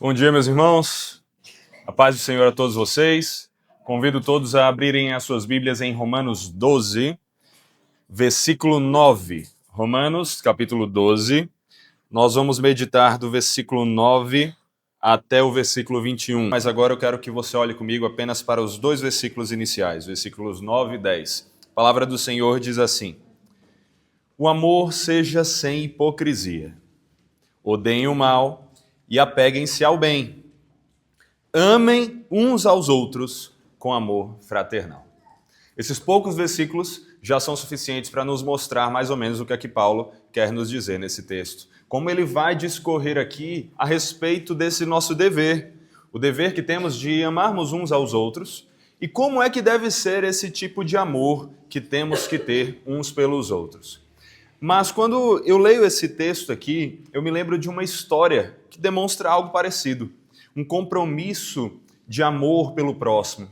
Bom dia, meus irmãos. A paz do Senhor a todos vocês. Convido todos a abrirem as suas Bíblias em Romanos 12, versículo 9. Romanos, capítulo 12. Nós vamos meditar do versículo 9 até o versículo 21. Mas agora eu quero que você olhe comigo apenas para os dois versículos iniciais, versículos 9 e 10. A palavra do Senhor diz assim: O amor seja sem hipocrisia. Odeiem o mal e apeguem-se ao bem. Amem uns aos outros com amor fraternal. Esses poucos versículos já são suficientes para nos mostrar mais ou menos o que é que Paulo quer nos dizer nesse texto. Como ele vai discorrer aqui a respeito desse nosso dever, o dever que temos de amarmos uns aos outros, e como é que deve ser esse tipo de amor que temos que ter uns pelos outros. Mas quando eu leio esse texto aqui, eu me lembro de uma história que demonstra algo parecido. Um compromisso de amor pelo próximo.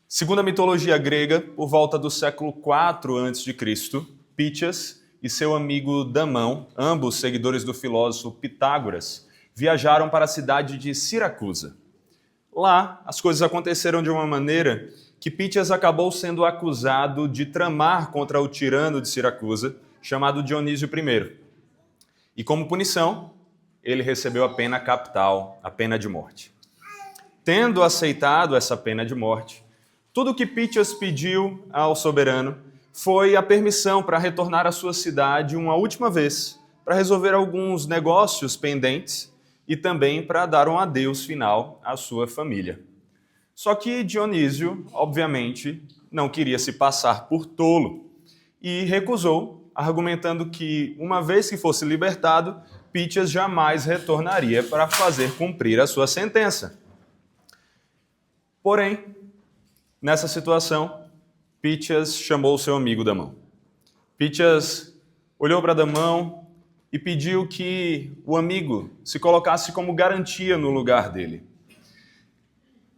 Segundo a mitologia grega, por volta do século IV a.C., Pítias e seu amigo Damão, ambos seguidores do filósofo Pitágoras, viajaram para a cidade de Siracusa. Lá, as coisas aconteceram de uma maneira que Pítias acabou sendo acusado de tramar contra o tirano de Siracusa, chamado Dionísio I. E como punição, ele recebeu a pena capital, a pena de morte. Tendo aceitado essa pena de morte, tudo que Pítias pediu ao soberano foi a permissão para retornar à sua cidade uma última vez, para resolver alguns negócios pendentes e também para dar um adeus final à sua família. Só que Dionísio, obviamente, não queria se passar por tolo e recusou, argumentando que, uma vez que fosse libertado, Pítias jamais retornaria para fazer cumprir a sua sentença. Porém, nessa situação, Pítias chamou seu amigo Damão. Pítias olhou para Damão e pediu que o amigo se colocasse como garantia no lugar dele.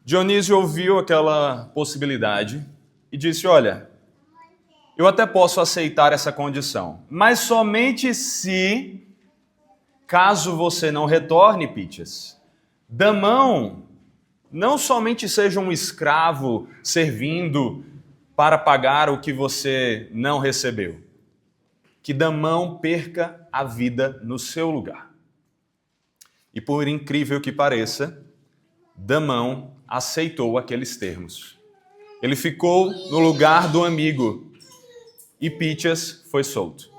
Dionísio ouviu aquela possibilidade e disse: olha, eu até posso aceitar essa condição, mas somente se, caso você não retorne, Pítias, Damão não somente seja um escravo servindo para pagar o que você não recebeu, que Damão perca a vida no seu lugar. E por incrível que pareça, Damão aceitou aqueles termos. Ele ficou no lugar do amigo e Pítias foi solto.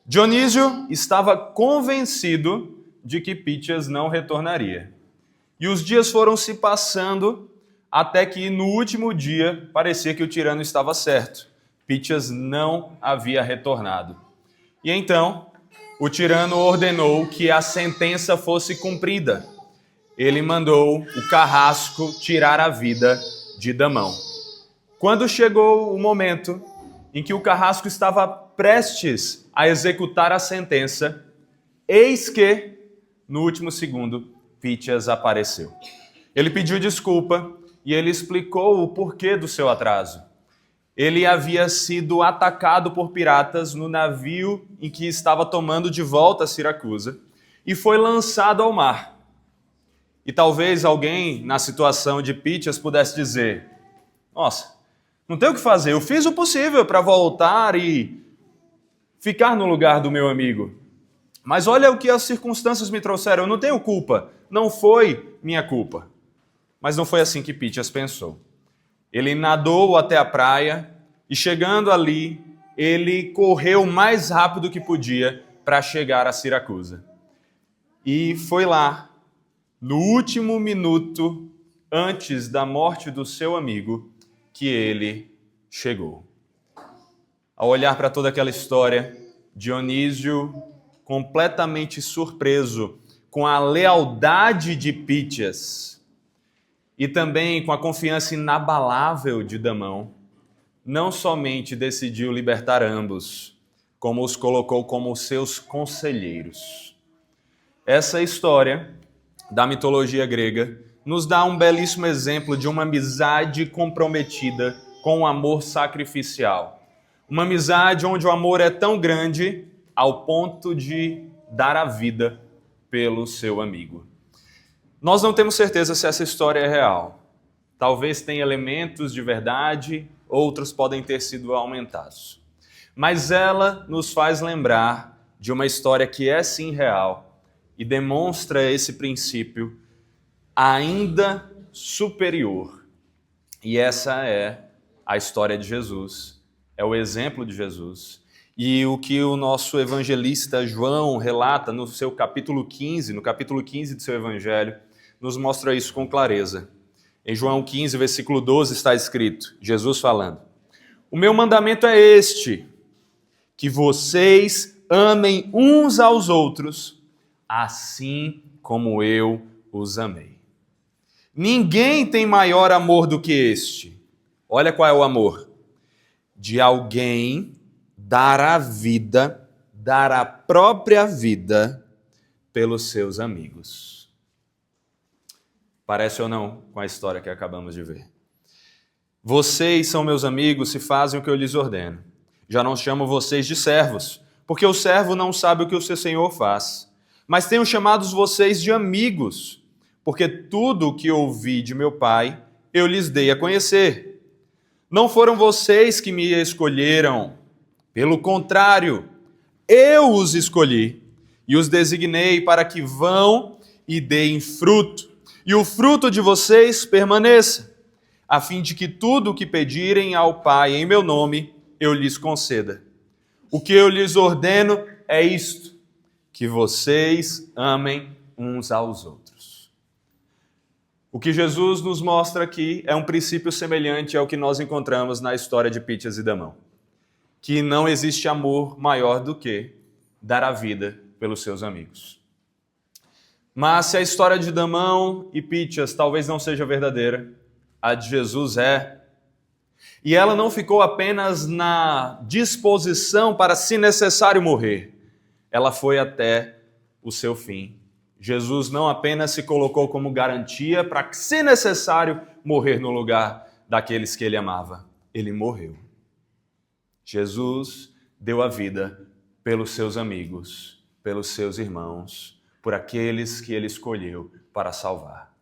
Dionísio estava convencido de que Pítias não retornaria. E os dias foram se passando até que no último dia parecia que o tirano estava certo. Pítias não havia retornado. E então o tirano ordenou que a sentença fosse cumprida. Ele mandou o carrasco tirar a vida de Damão. Quando chegou o momento em que o carrasco estava prestes a executar a sentença, eis que, no último segundo, Pítias apareceu. Ele pediu desculpa e ele explicou o porquê do seu atraso. Ele havia sido atacado por piratas no navio em que estava tomando de volta a Siracusa e foi lançado ao mar. E talvez alguém na situação de Pítias pudesse dizer: nossa, não tem o que fazer, eu fiz o possível para voltar e ficar no lugar do meu amigo. Mas olha o que as circunstâncias me trouxeram, eu não tenho culpa, não foi minha culpa. Mas não foi assim que Pítias pensou. Ele nadou até a praia e, chegando ali, ele correu o mais rápido que podia para chegar a Siracusa. E foi lá, no último minuto, antes da morte do seu amigo, que ele chegou. Ao olhar para toda aquela história, Dionísio, completamente surpreso com a lealdade de Pítias e também com a confiança inabalável de Damão, não somente decidiu libertar ambos, como os colocou como seus conselheiros. Essa história da mitologia grega nos dá um belíssimo exemplo de uma amizade comprometida com o amor sacrificial. Uma amizade onde o amor é tão grande ao ponto de dar a vida pelo seu amigo. Nós não temos certeza se essa história é real. Talvez tenha elementos de verdade, outros podem ter sido aumentados. Mas ela nos faz lembrar de uma história que é sim real e demonstra esse princípio ainda superior. E essa é a história de Jesus, é o exemplo de Jesus. E o que o nosso evangelista João relata no seu capítulo 15, no capítulo 15 do seu evangelho, nos mostra isso com clareza. Em João 15, versículo 12, está escrito, Jesus falando: "O meu mandamento é este, que vocês amem uns aos outros, assim como eu os amei. Ninguém tem maior amor do que este." Olha qual é o amor. "De alguém dar a vida, dar a própria vida pelos seus amigos." Parece ou não com a história que acabamos de ver? "Vocês são meus amigos se fazem o que eu lhes ordeno. Já não chamo vocês de servos, porque o servo não sabe o que o seu senhor faz. Mas tenho chamado vocês de amigos, porque tudo o que ouvi de meu Pai eu lhes dei a conhecer. Não foram vocês que me escolheram, pelo contrário, eu os escolhi e os designei para que vão e deem fruto, e o fruto de vocês permaneça, a fim de que tudo o que pedirem ao Pai em meu nome, eu lhes conceda. O que eu lhes ordeno é isto, que vocês amem uns aos outros." O que Jesus nos mostra aqui é um princípio semelhante ao que nós encontramos na história de Pítias e Damão, que não existe amor maior do que dar a vida pelos seus amigos. Mas se a história de Damão e Pítias talvez não seja verdadeira, a de Jesus é. E ela não ficou apenas na disposição para, se necessário, morrer. Ela foi até o seu fim. Jesus não apenas se colocou como garantia para, se necessário, morrer no lugar daqueles que ele amava. Ele morreu. Jesus deu a vida pelos seus amigos, pelos seus irmãos, por aqueles que ele escolheu para salvar.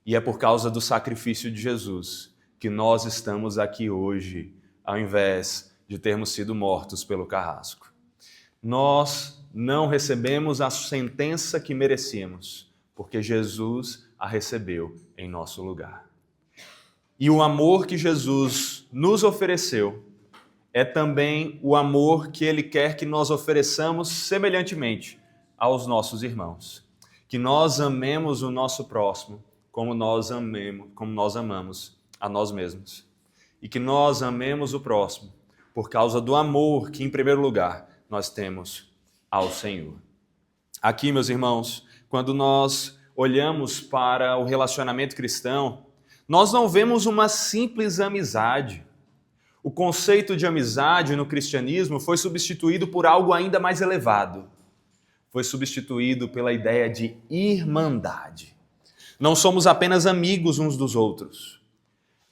E é por causa do sacrifício de Jesus que nós estamos aqui hoje, ao invés de termos sido mortos pelo carrasco. Nós não recebemos a sentença que merecíamos, porque Jesus a recebeu em nosso lugar. E o amor que Jesus nos ofereceu é também o amor que Ele quer que nós ofereçamos semelhantemente aos nossos irmãos. Que nós amemos o nosso próximo como nós amamos a nós mesmos. E que nós amemos o próximo por causa do amor que, em primeiro lugar, nós temos ao Senhor. Aqui, meus irmãos, quando nós olhamos para o relacionamento cristão, nós não vemos uma simples amizade. O conceito de amizade no cristianismo foi substituído por algo ainda mais elevado. Foi substituído pela ideia de irmandade. Não somos apenas amigos uns dos outros.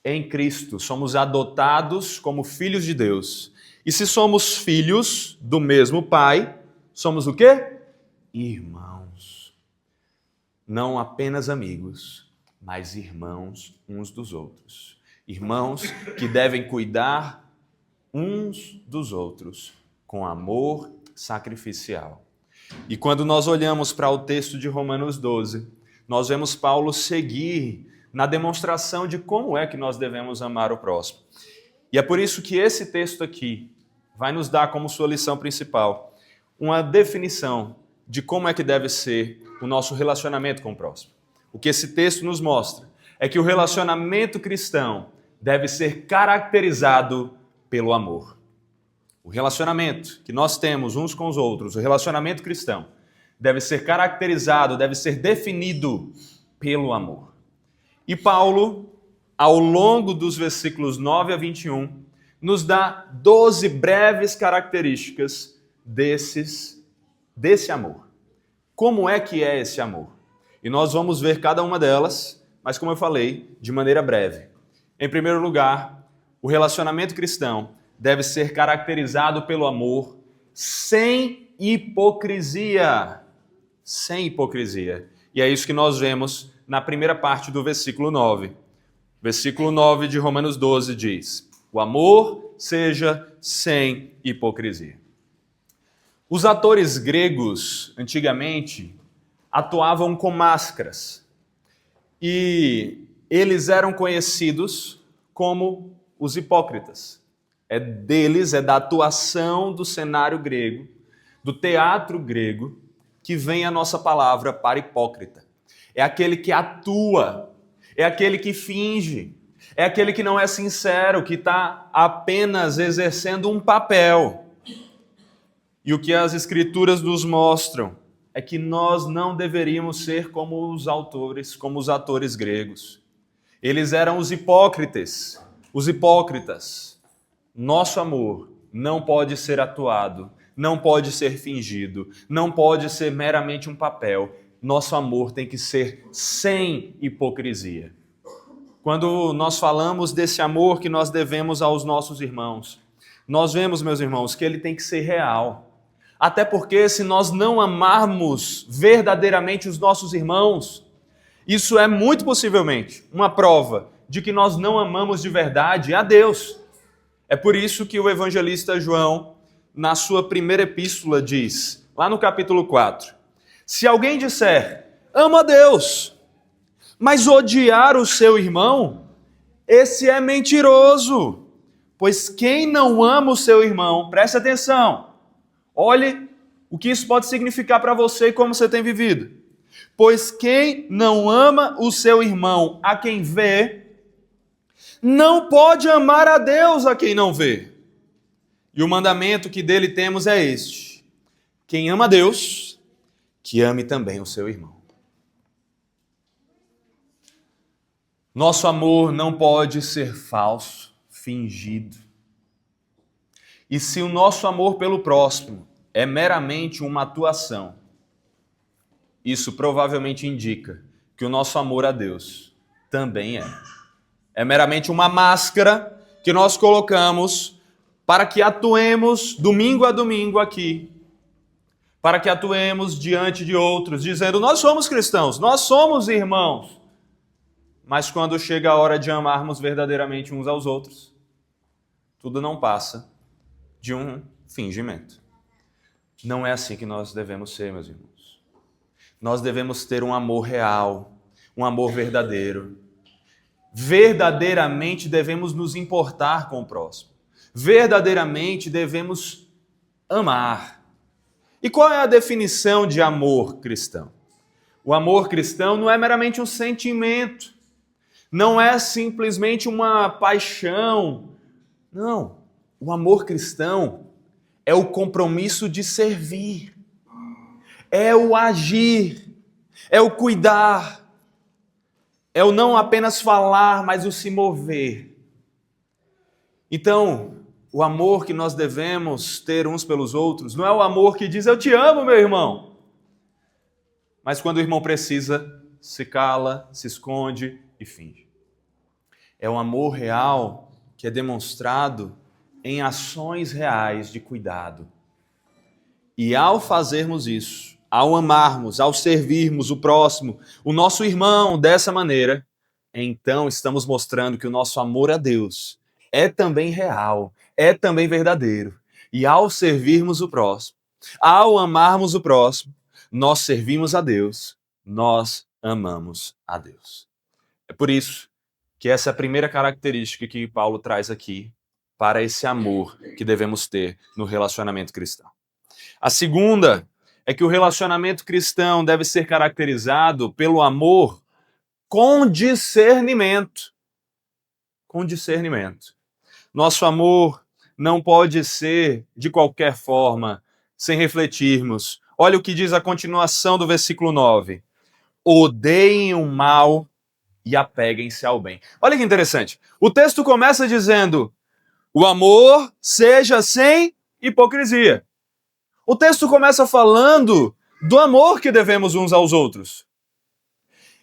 Em Cristo, somos adotados como filhos de Deus. E se somos filhos do mesmo Pai, somos o quê? Irmãos. Não apenas amigos, mas irmãos uns dos outros. Irmãos que devem cuidar uns dos outros com amor sacrificial. E quando nós olhamos para o texto de Romanos 12, nós vemos Paulo seguir na demonstração de como é que nós devemos amar o próximo. E é por isso que esse texto aqui vai nos dar como sua lição principal uma definição de como é que deve ser o nosso relacionamento com o próximo. O que esse texto nos mostra é que o relacionamento cristão deve ser caracterizado pelo amor. O relacionamento que nós temos uns com os outros, o relacionamento cristão, deve ser caracterizado, deve ser definido pelo amor. E Paulo, ao longo dos versículos 9 a 21, nos dá 12 breves características desse amor. Como é que é esse amor? E nós vamos ver cada uma delas, mas como eu falei, de maneira breve. Em primeiro lugar, o relacionamento cristão deve ser caracterizado pelo amor sem hipocrisia. Sem hipocrisia. E é isso que nós vemos na primeira parte do versículo 9. Versículo 9 de Romanos 12 diz: o amor seja sem hipocrisia. Os atores gregos, antigamente, atuavam com máscaras. E eles eram conhecidos como os hipócritas. É da atuação do cenário grego, do teatro grego, que vem a nossa palavra para hipócrita. É aquele que atua, é aquele que finge, é aquele que não é sincero, que está apenas exercendo um papel. E o que as Escrituras nos mostram é que nós não deveríamos ser como os autores, como os atores gregos. Eles eram os hipócritas. Os hipócritas. Nosso amor não pode ser atuado, não pode ser fingido, não pode ser meramente um papel. Nosso amor tem que ser sem hipocrisia. Quando nós falamos desse amor que nós devemos aos nossos irmãos, nós vemos, meus irmãos, que ele tem que ser real. Até porque se nós não amarmos verdadeiramente os nossos irmãos, isso é muito possivelmente uma prova de que nós não amamos de verdade a Deus. É por isso que o evangelista João, na sua primeira epístola, diz, lá no capítulo 4, se alguém disser, amo a Deus, mas odiar o seu irmão, esse é mentiroso. Pois quem não ama o seu irmão, preste atenção, olhe o que isso pode significar para você e como você tem vivido. Pois quem não ama o seu irmão a quem vê, não pode amar a Deus a quem não vê. E o mandamento que dele temos é este: quem ama a Deus, que ame também o seu irmão. Nosso amor não pode ser falso, fingido. E se o nosso amor pelo próximo é meramente uma atuação, isso provavelmente indica que o nosso amor a Deus também é. É meramente uma máscara que nós colocamos para que atuemos domingo a domingo aqui, para que atuemos diante de outros, dizendo, nós somos cristãos, nós somos irmãos. Mas quando chega a hora de amarmos verdadeiramente uns aos outros, tudo não passa de um fingimento. Não é assim que nós devemos ser, meus irmãos. Nós devemos ter um amor real, um amor verdadeiro. Verdadeiramente devemos nos importar com o próximo. Verdadeiramente devemos amar. E qual é a definição de amor cristão? O amor cristão não é meramente um sentimento, não é simplesmente uma paixão. Não, o amor cristão é o compromisso de servir, é o agir, é o cuidar, é o não apenas falar, mas o se mover. Então, o amor que nós devemos ter uns pelos outros não é o amor que diz, eu te amo, meu irmão. Mas quando o irmão precisa, se cala, se esconde e finge. É um amor real que é demonstrado em ações reais de cuidado. E ao fazermos isso, ao amarmos, ao servirmos o próximo, o nosso irmão dessa maneira, então estamos mostrando que o nosso amor a Deus é também real, é também verdadeiro. E ao servirmos o próximo, ao amarmos o próximo, nós servimos a Deus, nós amamos a Deus. É por isso que essa é a primeira característica que Paulo traz aqui para esse amor que devemos ter no relacionamento cristão. A segunda é que o relacionamento cristão deve ser caracterizado pelo amor com discernimento. Com discernimento. Nosso amor não pode ser de qualquer forma, sem refletirmos. Olha o que diz a continuação do versículo 9. Odeiem o mal e apeguem-se ao bem. Olha que interessante. O texto começa dizendo, o amor seja sem hipocrisia. O texto começa falando do amor que devemos uns aos outros.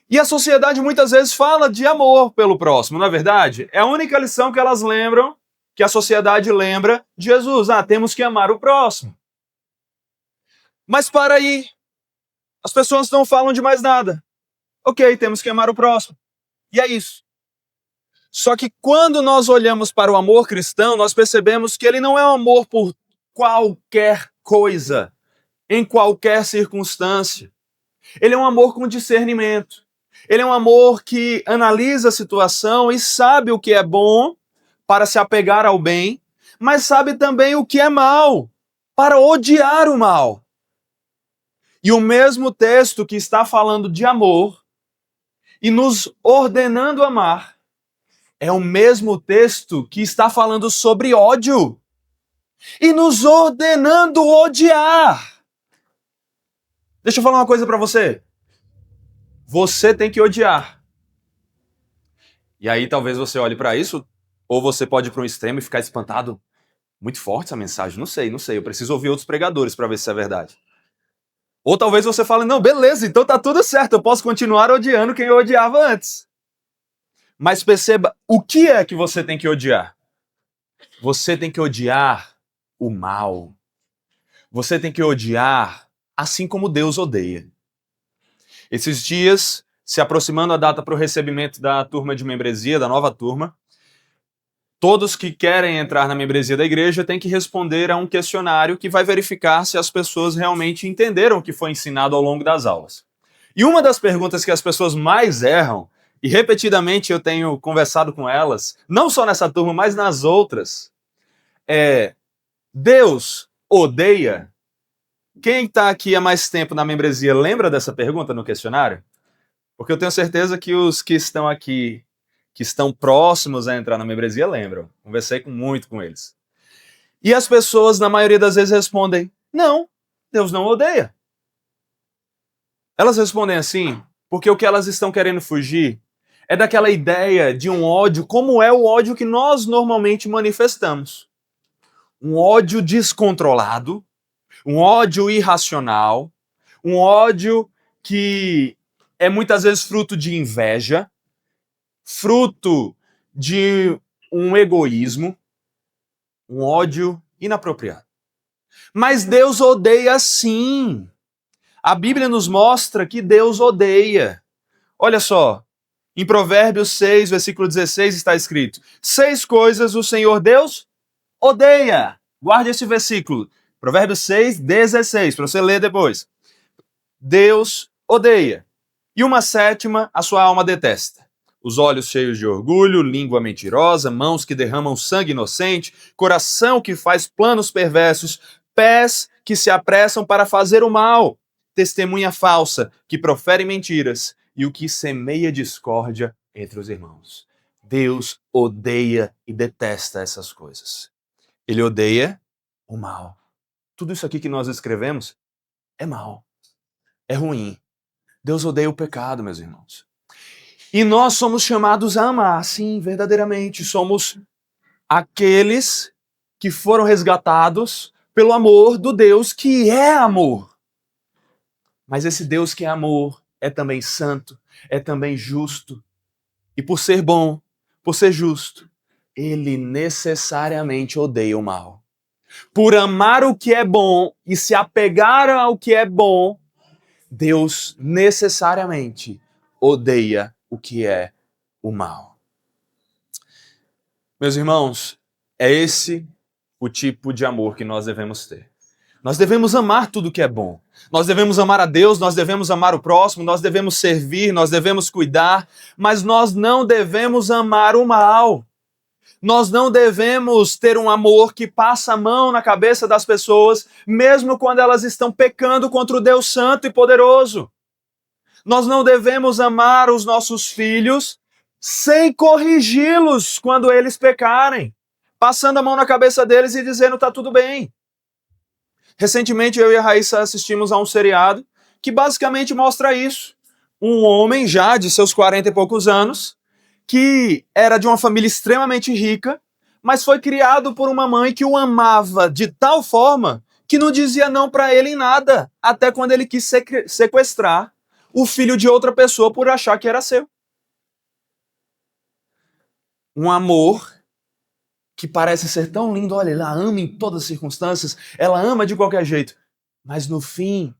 E a sociedade muitas vezes fala de amor pelo próximo, não é verdade? É a única lição que elas lembram, que a sociedade lembra de Jesus. Temos que amar o próximo. Mas para aí, as pessoas não falam de mais nada. Ok, temos que amar o próximo. E é isso. Só que quando nós olhamos para o amor cristão, nós percebemos que ele não é um amor por qualquer coisa, em qualquer circunstância. Ele é um amor com discernimento. Ele é um amor que analisa a situação e sabe o que é bom para se apegar ao bem, mas sabe também o que é mal, para odiar o mal. E o mesmo texto que está falando de amor e nos ordenando amar, é o mesmo texto que está falando sobre ódio e nos ordenando odiar. Deixa eu falar uma coisa para você. Você tem que odiar. E aí talvez você olhe para isso, ou você pode ir para um extremo e ficar espantado. Muito forte essa mensagem, não sei. Eu preciso ouvir outros pregadores para ver se isso é verdade. Ou talvez você fale, não, beleza, então tá tudo certo, eu posso continuar odiando quem eu odiava antes. Mas perceba, o que é que você tem que odiar? Você tem que odiar o mal. Você tem que odiar assim como Deus odeia. Esses dias, se aproximando a data para o recebimento da turma de membresia, da nova turma, todos que querem entrar na membresia da igreja têm que responder a um questionário que vai verificar se as pessoas realmente entenderam o que foi ensinado ao longo das aulas. E uma das perguntas que as pessoas mais erram, e repetidamente eu tenho conversado com elas, não só nessa turma, mas nas outras, é: Deus odeia? Quem está aqui há mais tempo na membresia lembra dessa pergunta no questionário? Porque eu tenho certeza que os que estão aqui, que estão próximos a entrar na membresia, lembram. Conversei muito com eles. E as pessoas, na maioria das vezes, respondem: não, Deus não odeia. Elas respondem assim porque o que elas estão querendo fugir é daquela ideia de um ódio, como é o ódio que nós normalmente manifestamos. Um ódio descontrolado, um ódio irracional, um ódio que é muitas vezes fruto de inveja, fruto de um egoísmo, um ódio inapropriado. Mas Deus odeia sim. A Bíblia nos mostra que Deus odeia. Olha só, em Provérbios 6, versículo 16 está escrito: 6 coisas o Senhor Deus odeia. Guarde esse versículo. Provérbios 6, 16, para você ler depois. Deus odeia. E uma sétima, a sua alma detesta: os olhos cheios de orgulho, língua mentirosa, mãos que derramam sangue inocente, coração que faz planos perversos, pés que se apressam para fazer o mal, testemunha falsa que profere mentiras e o que semeia discórdia entre os irmãos. Deus odeia e detesta essas coisas. Ele odeia o mal. Tudo isso aqui que nós escrevemos é mal, é ruim. Deus odeia o pecado, meus irmãos. E nós somos chamados a amar, sim, verdadeiramente. Somos aqueles que foram resgatados pelo amor do Deus que é amor. Mas esse Deus que é amor é também santo, é também justo. E por ser bom, por ser justo, ele necessariamente odeia o mal. Por amar o que é bom e se apegar ao que é bom, Deus necessariamente odeia o que é o mal. Meus irmãos, é esse o tipo de amor que nós devemos ter. Nós devemos amar tudo que é bom. Nós devemos amar a Deus, nós devemos amar o próximo, nós devemos servir, nós devemos cuidar, mas nós não devemos amar o mal. Nós não devemos ter um amor que passa a mão na cabeça das pessoas, mesmo quando elas estão pecando contra o Deus Santo e Poderoso. Nós não devemos amar os nossos filhos sem corrigi-los quando eles pecarem, passando a mão na cabeça deles e dizendo tá tudo bem. Recentemente eu e a Raíssa assistimos a um seriado que basicamente mostra isso. Um homem já de seus 40 e poucos anos, que era de uma família extremamente rica, mas foi criado por uma mãe que o amava de tal forma que não dizia não para ele em nada, até quando ele quis sequestrar o filho de outra pessoa por achar que era seu. Um amor que parece ser tão lindo, olha, ela ama em todas as circunstâncias, ela ama de qualquer jeito, mas no fim,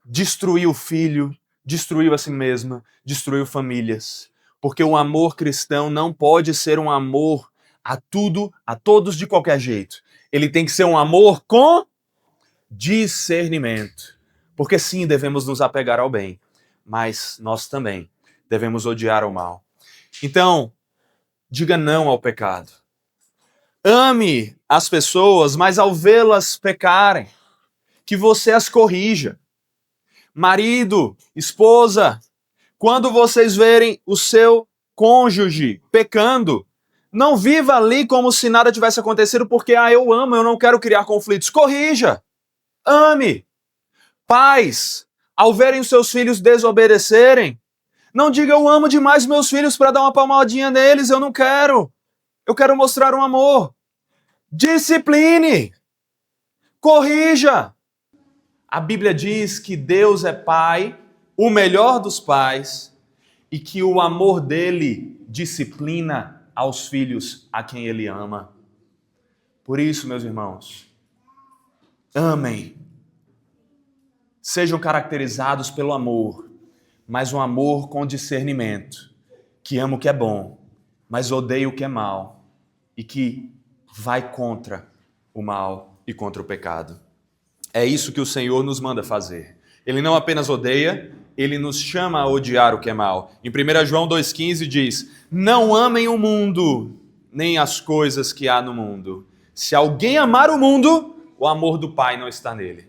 destruiu o filho, destruiu a si mesma, destruiu famílias. Porque o amor cristão não pode ser um amor a tudo, a todos de qualquer jeito. Ele tem que ser um amor com discernimento. Porque sim, devemos nos apegar ao bem, mas nós também devemos odiar o mal. Então, diga não ao pecado. Ame as pessoas, mas ao vê-las pecarem, que você as corrija. Marido, esposa, quando vocês verem o seu cônjuge pecando, não viva ali como se nada tivesse acontecido, porque eu amo, eu não quero criar conflitos. Corrija, ame. Pais, ao verem os seus filhos desobedecerem, não diga eu amo demais meus filhos para dar uma palmadinha neles, eu não quero. Eu quero mostrar um amor. Discipline. Corrija. A Bíblia diz que Deus é Pai, o melhor dos pais, e que o amor dele disciplina aos filhos a quem ele ama. Por isso, meus irmãos, amem. Sejam caracterizados pelo amor, mas um amor com discernimento, que ama o que é bom, mas odeia o que é mal, e que vai contra o mal e contra o pecado. É isso que o Senhor nos manda fazer. Ele não apenas odeia, ele nos chama a odiar o que é mal. Em 1 João 2,15 diz: não amem o mundo, nem as coisas que há no mundo. Se alguém amar o mundo, o amor do Pai não está nele.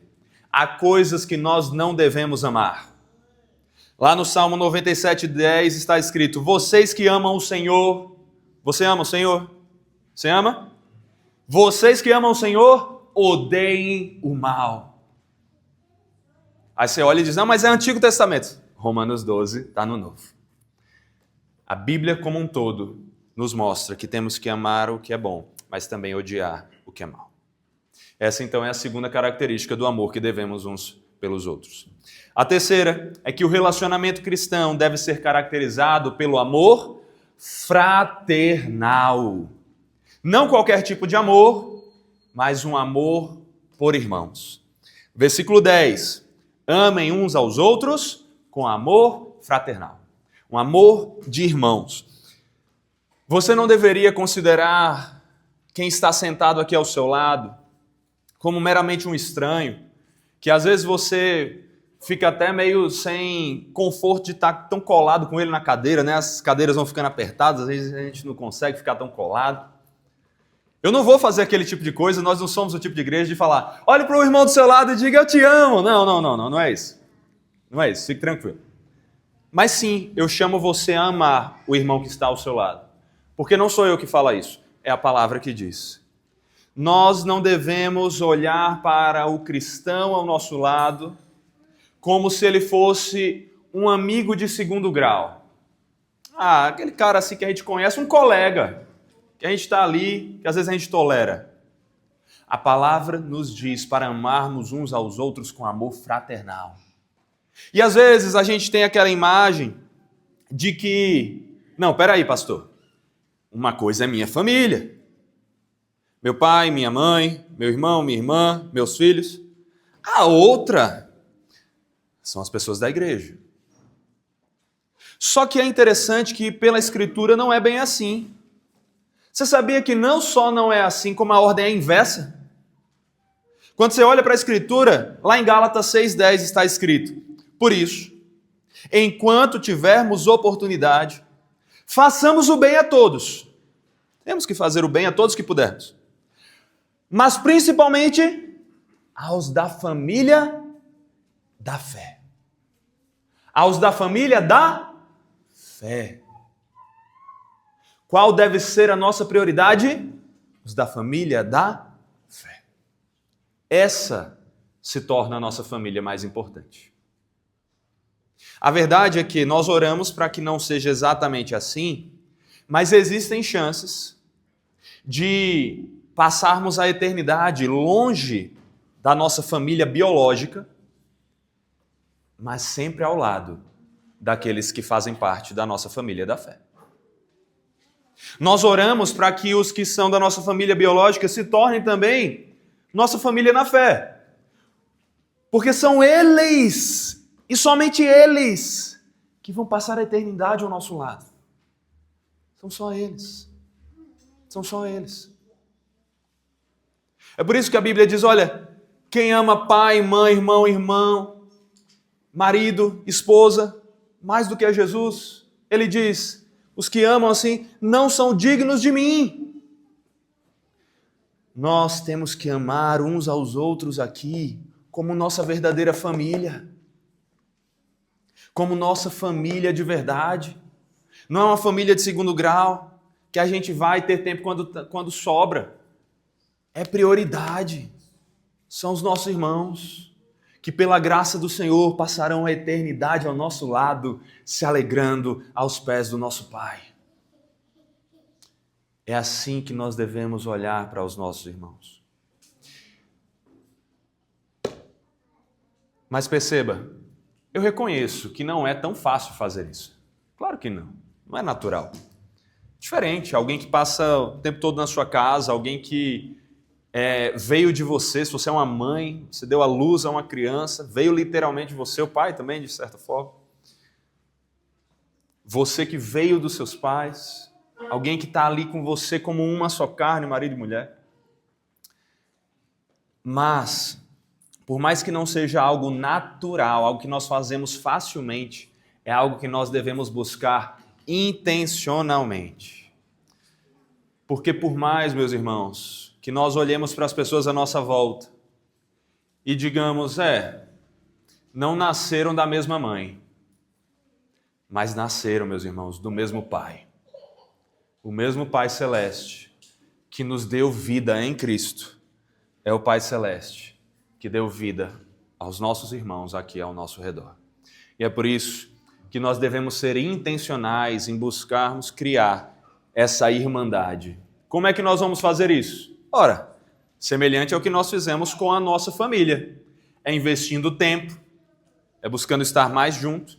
Há coisas que nós não devemos amar. Lá no Salmo 97,10 está escrito: vocês que amam o Senhor, você ama o Senhor? Você ama? Vocês que amam o Senhor, odeiem o mal. Aí você olha e diz: não, mas é Antigo Testamento. Romanos 12 está no Novo. A Bíblia como um todo nos mostra que temos que amar o que é bom, mas também odiar o que é mal. Essa então é a segunda característica do amor que devemos uns pelos outros. A terceira é que o relacionamento cristão deve ser caracterizado pelo amor fraternal. Não qualquer tipo de amor, mas um amor por irmãos. Versículo 10. Amem uns aos outros com amor fraternal. Um amor de irmãos. Você não deveria considerar quem está sentado aqui ao seu lado como meramente um estranho, que às vezes você fica até meio sem conforto de estar tão colado com ele na cadeira, né? As cadeiras vão ficando apertadas, às vezes a gente não consegue ficar tão colado. Eu não vou fazer aquele tipo de coisa, nós não somos o tipo de igreja de falar: olhe para o irmão do seu lado e diga eu te amo. Não é isso. Não é isso, fique tranquilo. Mas sim, eu chamo você a amar o irmão que está ao seu lado. Porque não sou eu que falo isso, é a palavra que diz. Nós não devemos olhar para o cristão ao nosso lado como se ele fosse um amigo de segundo grau. Aquele cara assim que a gente conhece, um colega, que a gente está ali, que às vezes a gente tolera. A palavra nos diz para amarmos uns aos outros com amor fraternal. E às vezes a gente tem aquela imagem de que, não, peraí, pastor, uma coisa é minha família. Meu pai, minha mãe, meu irmão, minha irmã, meus filhos. A outra são as pessoas da igreja. Só que é interessante que pela Escritura não é bem assim. Você sabia que não só não é assim, como a ordem é inversa? Quando você olha para a Escritura, lá em Gálatas 6,10 está escrito: por isso, enquanto tivermos oportunidade, façamos o bem a todos. Temos que fazer o bem a todos que pudermos. Mas principalmente aos da família da fé. Aos da família da fé. Qual deve ser a nossa prioridade? Os da família da fé. Essa se torna a nossa família mais importante. A verdade é que nós oramos para que não seja exatamente assim, mas existem chances de passarmos a eternidade longe da nossa família biológica, mas sempre ao lado daqueles que fazem parte da nossa família da fé. Nós oramos para que os que são da nossa família biológica se tornem também nossa família na fé. Porque são eles E somente eles que vão passar a eternidade ao nosso lado. São só eles. São só eles. É por isso que a Bíblia diz, olha, quem ama pai, mãe, irmão, marido, esposa, mais do que a Jesus, ele diz, os que amam assim não são dignos de mim. Nós temos que amar uns aos outros aqui como nossa verdadeira família. Como nossa família de verdade. Não é uma família de segundo grau, que a gente vai ter tempo quando sobra. É prioridade. São os nossos irmãos, que pela graça do Senhor passarão a eternidade ao nosso lado, se alegrando aos pés do nosso Pai. É assim que nós devemos olhar para os nossos irmãos. Mas perceba, eu reconheço que não é tão fácil fazer isso. Claro que não. Não é natural. Diferente, alguém que passa o tempo todo na sua casa, alguém que veio de você, se você é uma mãe, você deu à luz a uma criança, veio literalmente de você, o pai também, de certa forma. Você que veio dos seus pais, alguém que está ali com você como uma só carne, marido e mulher. Mas, por mais que não seja algo natural, algo que nós fazemos facilmente, é algo que nós devemos buscar intencionalmente. Porque por mais, meus irmãos, que nós olhemos para as pessoas à nossa volta e digamos, não nasceram da mesma mãe, mas nasceram, meus irmãos, do mesmo Pai. O mesmo Pai Celeste que nos deu vida em Cristo é o Pai Celeste que deu vida aos nossos irmãos aqui ao nosso redor. E é por isso que nós devemos ser intencionais em buscarmos criar essa irmandade. Como é que nós vamos fazer isso? Ora, semelhante ao que nós fizemos com a nossa família. É investindo tempo, é buscando estar mais junto,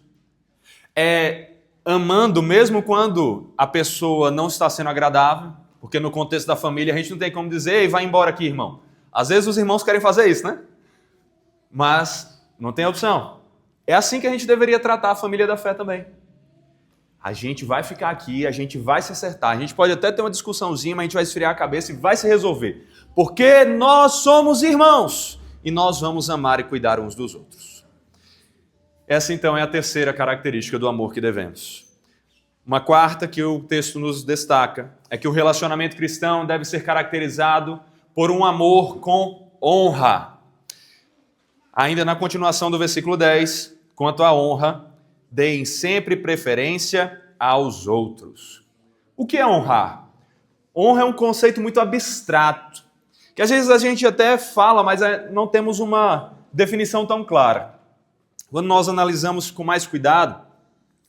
é amando mesmo quando a pessoa não está sendo agradável, porque no contexto da família a gente não tem como dizer, ei, vai embora aqui, irmão. Às vezes os irmãos querem fazer isso, né? Mas não tem opção. É assim que a gente deveria tratar a família da fé também. A gente vai ficar aqui, a gente vai se acertar, a gente pode até ter uma discussãozinha, mas a gente vai esfriar a cabeça e vai se resolver. Porque nós somos irmãos e nós vamos amar e cuidar uns dos outros. Essa então é a terceira característica do amor que devemos. Uma quarta que o texto nos destaca é que o relacionamento cristão deve ser caracterizado por um amor com honra. Ainda na continuação do versículo 10, quanto à honra, deem sempre preferência aos outros. O que é honrar? Honra é um conceito muito abstrato, que às vezes a gente até fala, mas não temos uma definição tão clara. Quando nós analisamos com mais cuidado,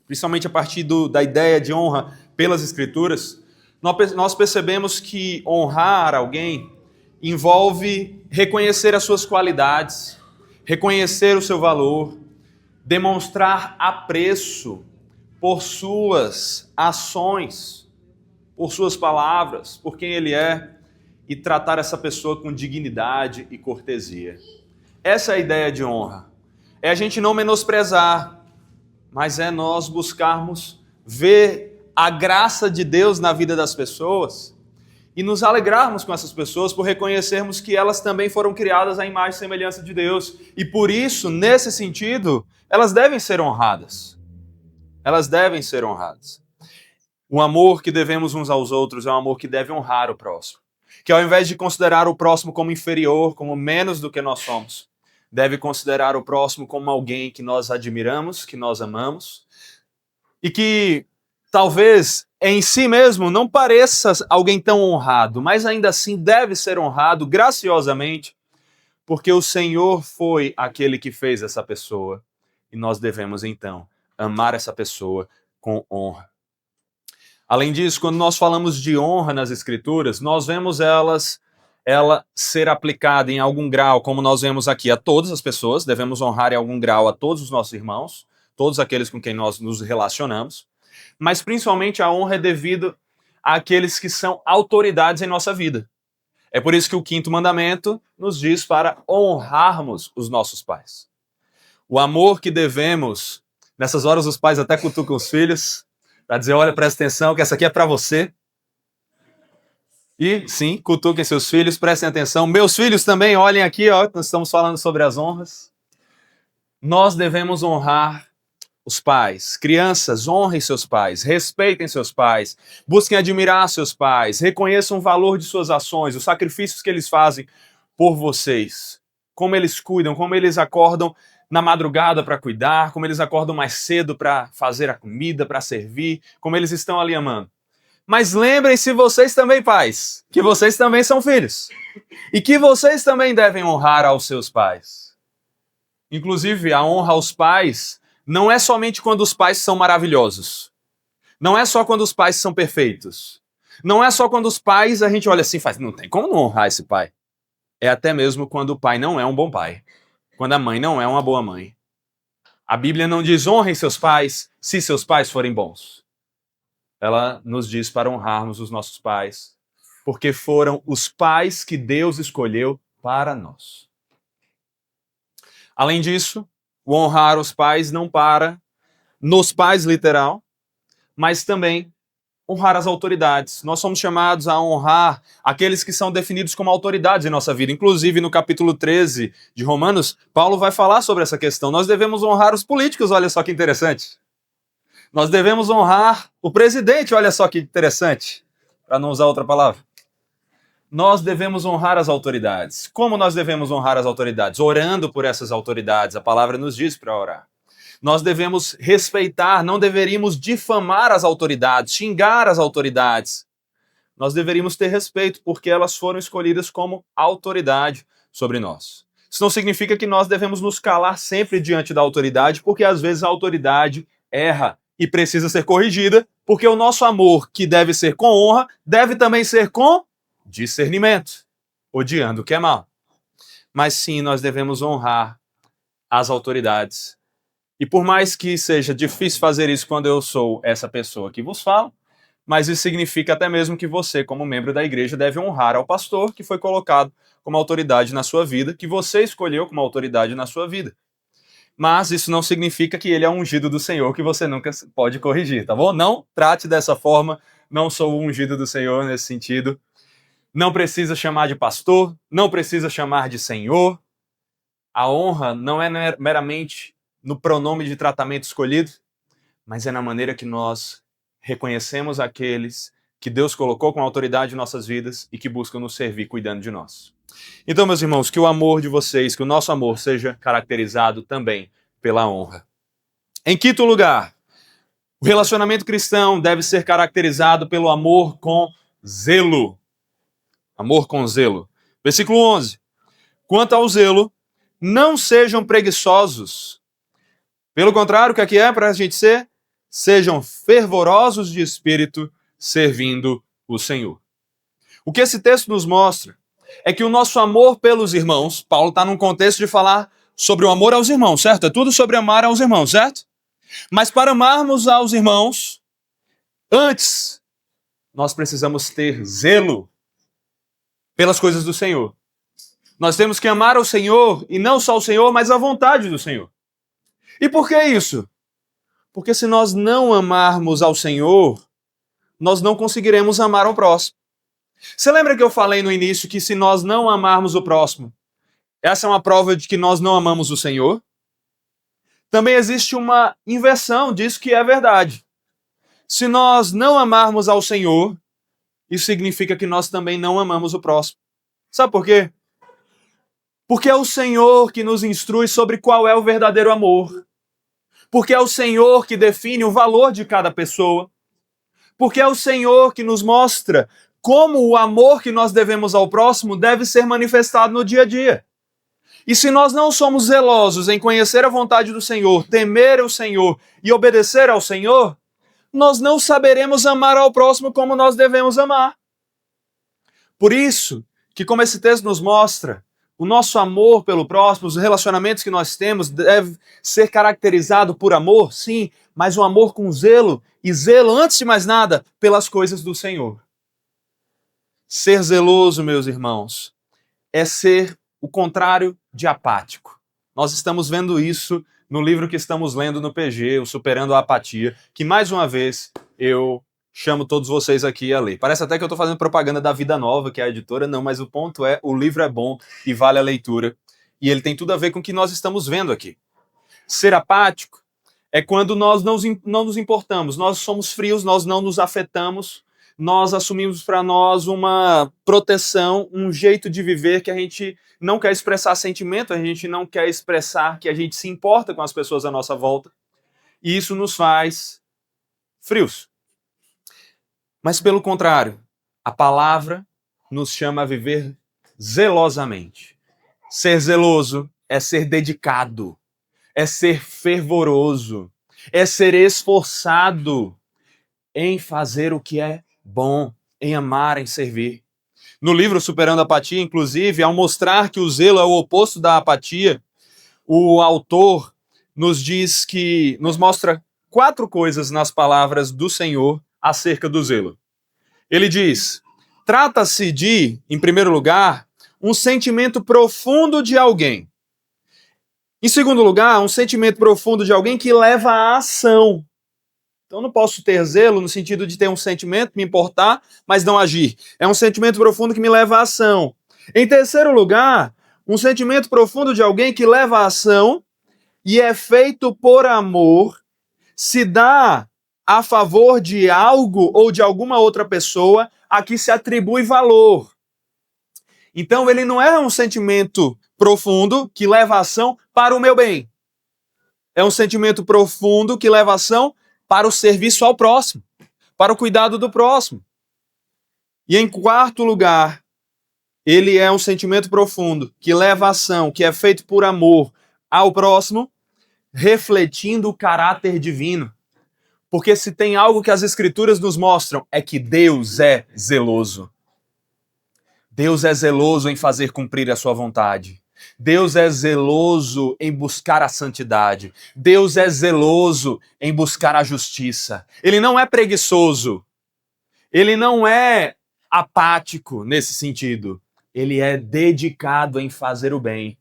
principalmente a partir da ideia de honra pelas Escrituras, nós percebemos que honrar alguém envolve reconhecer as suas qualidades, reconhecer o seu valor, demonstrar apreço por suas ações, por suas palavras, por quem ele é, e tratar essa pessoa com dignidade e cortesia. Essa é a ideia de honra. É a gente não menosprezar, mas é nós buscarmos ver a graça de Deus na vida das pessoas e nos alegrarmos com essas pessoas por reconhecermos que elas também foram criadas à imagem e semelhança de Deus. E por isso, nesse sentido, elas devem ser honradas. Elas devem ser honradas. O amor que devemos uns aos outros é um amor que deve honrar o próximo. Que ao invés de considerar o próximo como inferior, como menos do que nós somos, deve considerar o próximo como alguém que nós admiramos, que nós amamos, e que talvez em si mesmo não pareça alguém tão honrado, mas ainda assim deve ser honrado graciosamente, porque o Senhor foi aquele que fez essa pessoa, e nós devemos então amar essa pessoa com honra. Além disso, quando nós falamos de honra nas Escrituras, nós vemos ela ser aplicada em algum grau, como nós vemos aqui, a todas as pessoas, devemos honrar em algum grau a todos os nossos irmãos, todos aqueles com quem nós nos relacionamos, mas principalmente a honra é devido àqueles que são autoridades em nossa vida. É por isso que o quinto mandamento nos diz para honrarmos os nossos pais. O amor que devemos, nessas horas os pais até cutucam os filhos, para dizer, olha, presta atenção, que essa aqui é para você. E, sim, cutuquem seus filhos, prestem atenção. Meus filhos também, olhem aqui, ó, nós estamos falando sobre as honras. Nós devemos honrar os pais. Crianças, honrem seus pais, respeitem seus pais, busquem admirar seus pais, reconheçam o valor de suas ações, os sacrifícios que eles fazem por vocês. Como eles cuidam, como eles acordam na madrugada para cuidar, como eles acordam mais cedo para fazer a comida, para servir, como eles estão ali amando. Mas lembrem-se vocês também, pais, que vocês também são filhos. E que vocês também devem honrar aos seus pais. Inclusive, a honra aos pais não é somente quando os pais são maravilhosos. Não é só quando os pais são perfeitos. Não é só quando os pais a gente olha assim e faz, não tem como não honrar esse pai. É até mesmo quando o pai não é um bom pai. Quando a mãe não é uma boa mãe. A Bíblia não diz honrem seus pais se seus pais forem bons. Ela nos diz para honrarmos os nossos pais, porque foram os pais que Deus escolheu para nós. Além disso, o honrar os pais não para nos pais literal, mas também honrar as autoridades. Nós somos chamados a honrar aqueles que são definidos como autoridades em nossa vida. Inclusive, no capítulo 13 de Romanos, Paulo vai falar sobre essa questão. Nós devemos honrar os políticos, olha só que interessante. Nós devemos honrar o presidente, olha só que interessante, para não usar outra palavra. Nós devemos honrar as autoridades. Como nós devemos honrar as autoridades? Orando por essas autoridades. A palavra nos diz para orar. Nós devemos respeitar, não deveríamos difamar as autoridades, xingar as autoridades. Nós deveríamos ter respeito, porque elas foram escolhidas como autoridade sobre nós. Isso não significa que nós devemos nos calar sempre diante da autoridade, porque às vezes a autoridade erra e precisa ser corrigida, porque o nosso amor, que deve ser com honra, deve também ser com discernimento, odiando o que é mal. Mas sim, nós devemos honrar as autoridades. E por mais que seja difícil fazer isso quando eu sou essa pessoa que vos fala, mas isso significa até mesmo que você, como membro da igreja, deve honrar ao pastor que foi colocado como autoridade na sua vida, que você escolheu como autoridade na sua vida. Mas isso não significa que ele é ungido do Senhor, que você nunca pode corrigir, tá bom? Não trate dessa forma, não sou o ungido do Senhor nesse sentido. Não precisa chamar de pastor, não precisa chamar de Senhor. A honra não é meramente no pronome de tratamento escolhido, mas é na maneira que nós reconhecemos aqueles que Deus colocou com autoridade em nossas vidas e que buscam nos servir cuidando de nós. Então, meus irmãos, que o amor de vocês, que o nosso amor seja caracterizado também pela honra. Em quinto lugar, o relacionamento cristão deve ser caracterizado pelo amor com zelo. Amor com zelo. Versículo 11. Quanto ao zelo, não sejam preguiçosos. Pelo contrário, o que é para a gente ser? Sejam fervorosos de espírito, servindo o Senhor. O que esse texto nos mostra é que o nosso amor pelos irmãos, Paulo está num contexto de falar sobre o amor aos irmãos, certo? É tudo sobre amar aos irmãos, certo? Mas para amarmos aos irmãos, antes, nós precisamos ter zelo pelas coisas do Senhor. Nós temos que amar ao Senhor, e não só o Senhor, mas a vontade do Senhor. E por que isso? Porque se nós não amarmos ao Senhor, nós não conseguiremos amar ao próximo. Você lembra que eu falei no início que se nós não amarmos o próximo, essa é uma prova de que nós não amamos o Senhor? Também existe uma inversão disso que é verdade. Se nós não amarmos ao Senhor, isso significa que nós também não amamos o próximo. Sabe por quê? Porque é o Senhor que nos instrui sobre qual é o verdadeiro amor. Porque é o Senhor que define o valor de cada pessoa. Porque é o Senhor que nos mostra como o amor que nós devemos ao próximo deve ser manifestado no dia a dia. E se nós não somos zelosos em conhecer a vontade do Senhor, temer o Senhor e obedecer ao Senhor, nós não saberemos amar ao próximo como nós devemos amar. Por isso, que como esse texto nos mostra, o nosso amor pelo próximo, os relacionamentos que nós temos deve ser caracterizado por amor, sim, mas um amor com zelo, e zelo, antes de mais nada, pelas coisas do Senhor. Ser zeloso, meus irmãos, é ser o contrário de apático. Nós estamos vendo isso no livro que estamos lendo no PG, o Superando a Apatia, que mais uma vez eu chamo todos vocês aqui a ler. Parece até que eu estou fazendo propaganda da Vida Nova, que é a editora, não, mas o ponto é, o livro é bom e vale a leitura, e ele tem tudo a ver com o que nós estamos vendo aqui. Ser apático é quando nós não nos importamos, nós somos frios, nós não nos afetamos, nós assumimos para nós uma proteção, um jeito de viver que a gente não quer expressar sentimento, a gente não quer expressar que a gente se importa com as pessoas à nossa volta, e isso nos faz frios. Mas pelo contrário, a palavra nos chama a viver zelosamente. Ser zeloso é ser dedicado, é ser fervoroso, é ser esforçado em fazer o que é bom, em amar, em servir. No livro Superando a Apatia, inclusive, ao mostrar que o zelo é o oposto da apatia, o autor nos diz que, nos mostra 4 coisas nas palavras do Senhor acerca do zelo. Ele diz: trata-se de, em primeiro lugar, um sentimento profundo de alguém. Em segundo lugar, um sentimento profundo de alguém que leva à ação. Então eu não posso ter zelo no sentido de ter um sentimento, me importar, mas não agir. É um sentimento profundo que me leva à ação. Em terceiro lugar, um sentimento profundo de alguém que leva à ação e é feito por amor, se dá a favor de algo ou de alguma outra pessoa a que se atribui valor. Então ele não é um sentimento profundo que leva a ação para o meu bem. É um sentimento profundo que leva a ação para o serviço ao próximo, para o cuidado do próximo. E em quarto lugar, ele é um sentimento profundo que leva a ação, que é feito por amor ao próximo, refletindo o caráter divino. Porque se tem algo que as Escrituras nos mostram, é que Deus é zeloso. Deus é zeloso em fazer cumprir a sua vontade. Deus é zeloso em buscar a santidade. Deus é zeloso em buscar a justiça. Ele não é preguiçoso. Ele não é apático nesse sentido. Ele é dedicado em fazer o bem.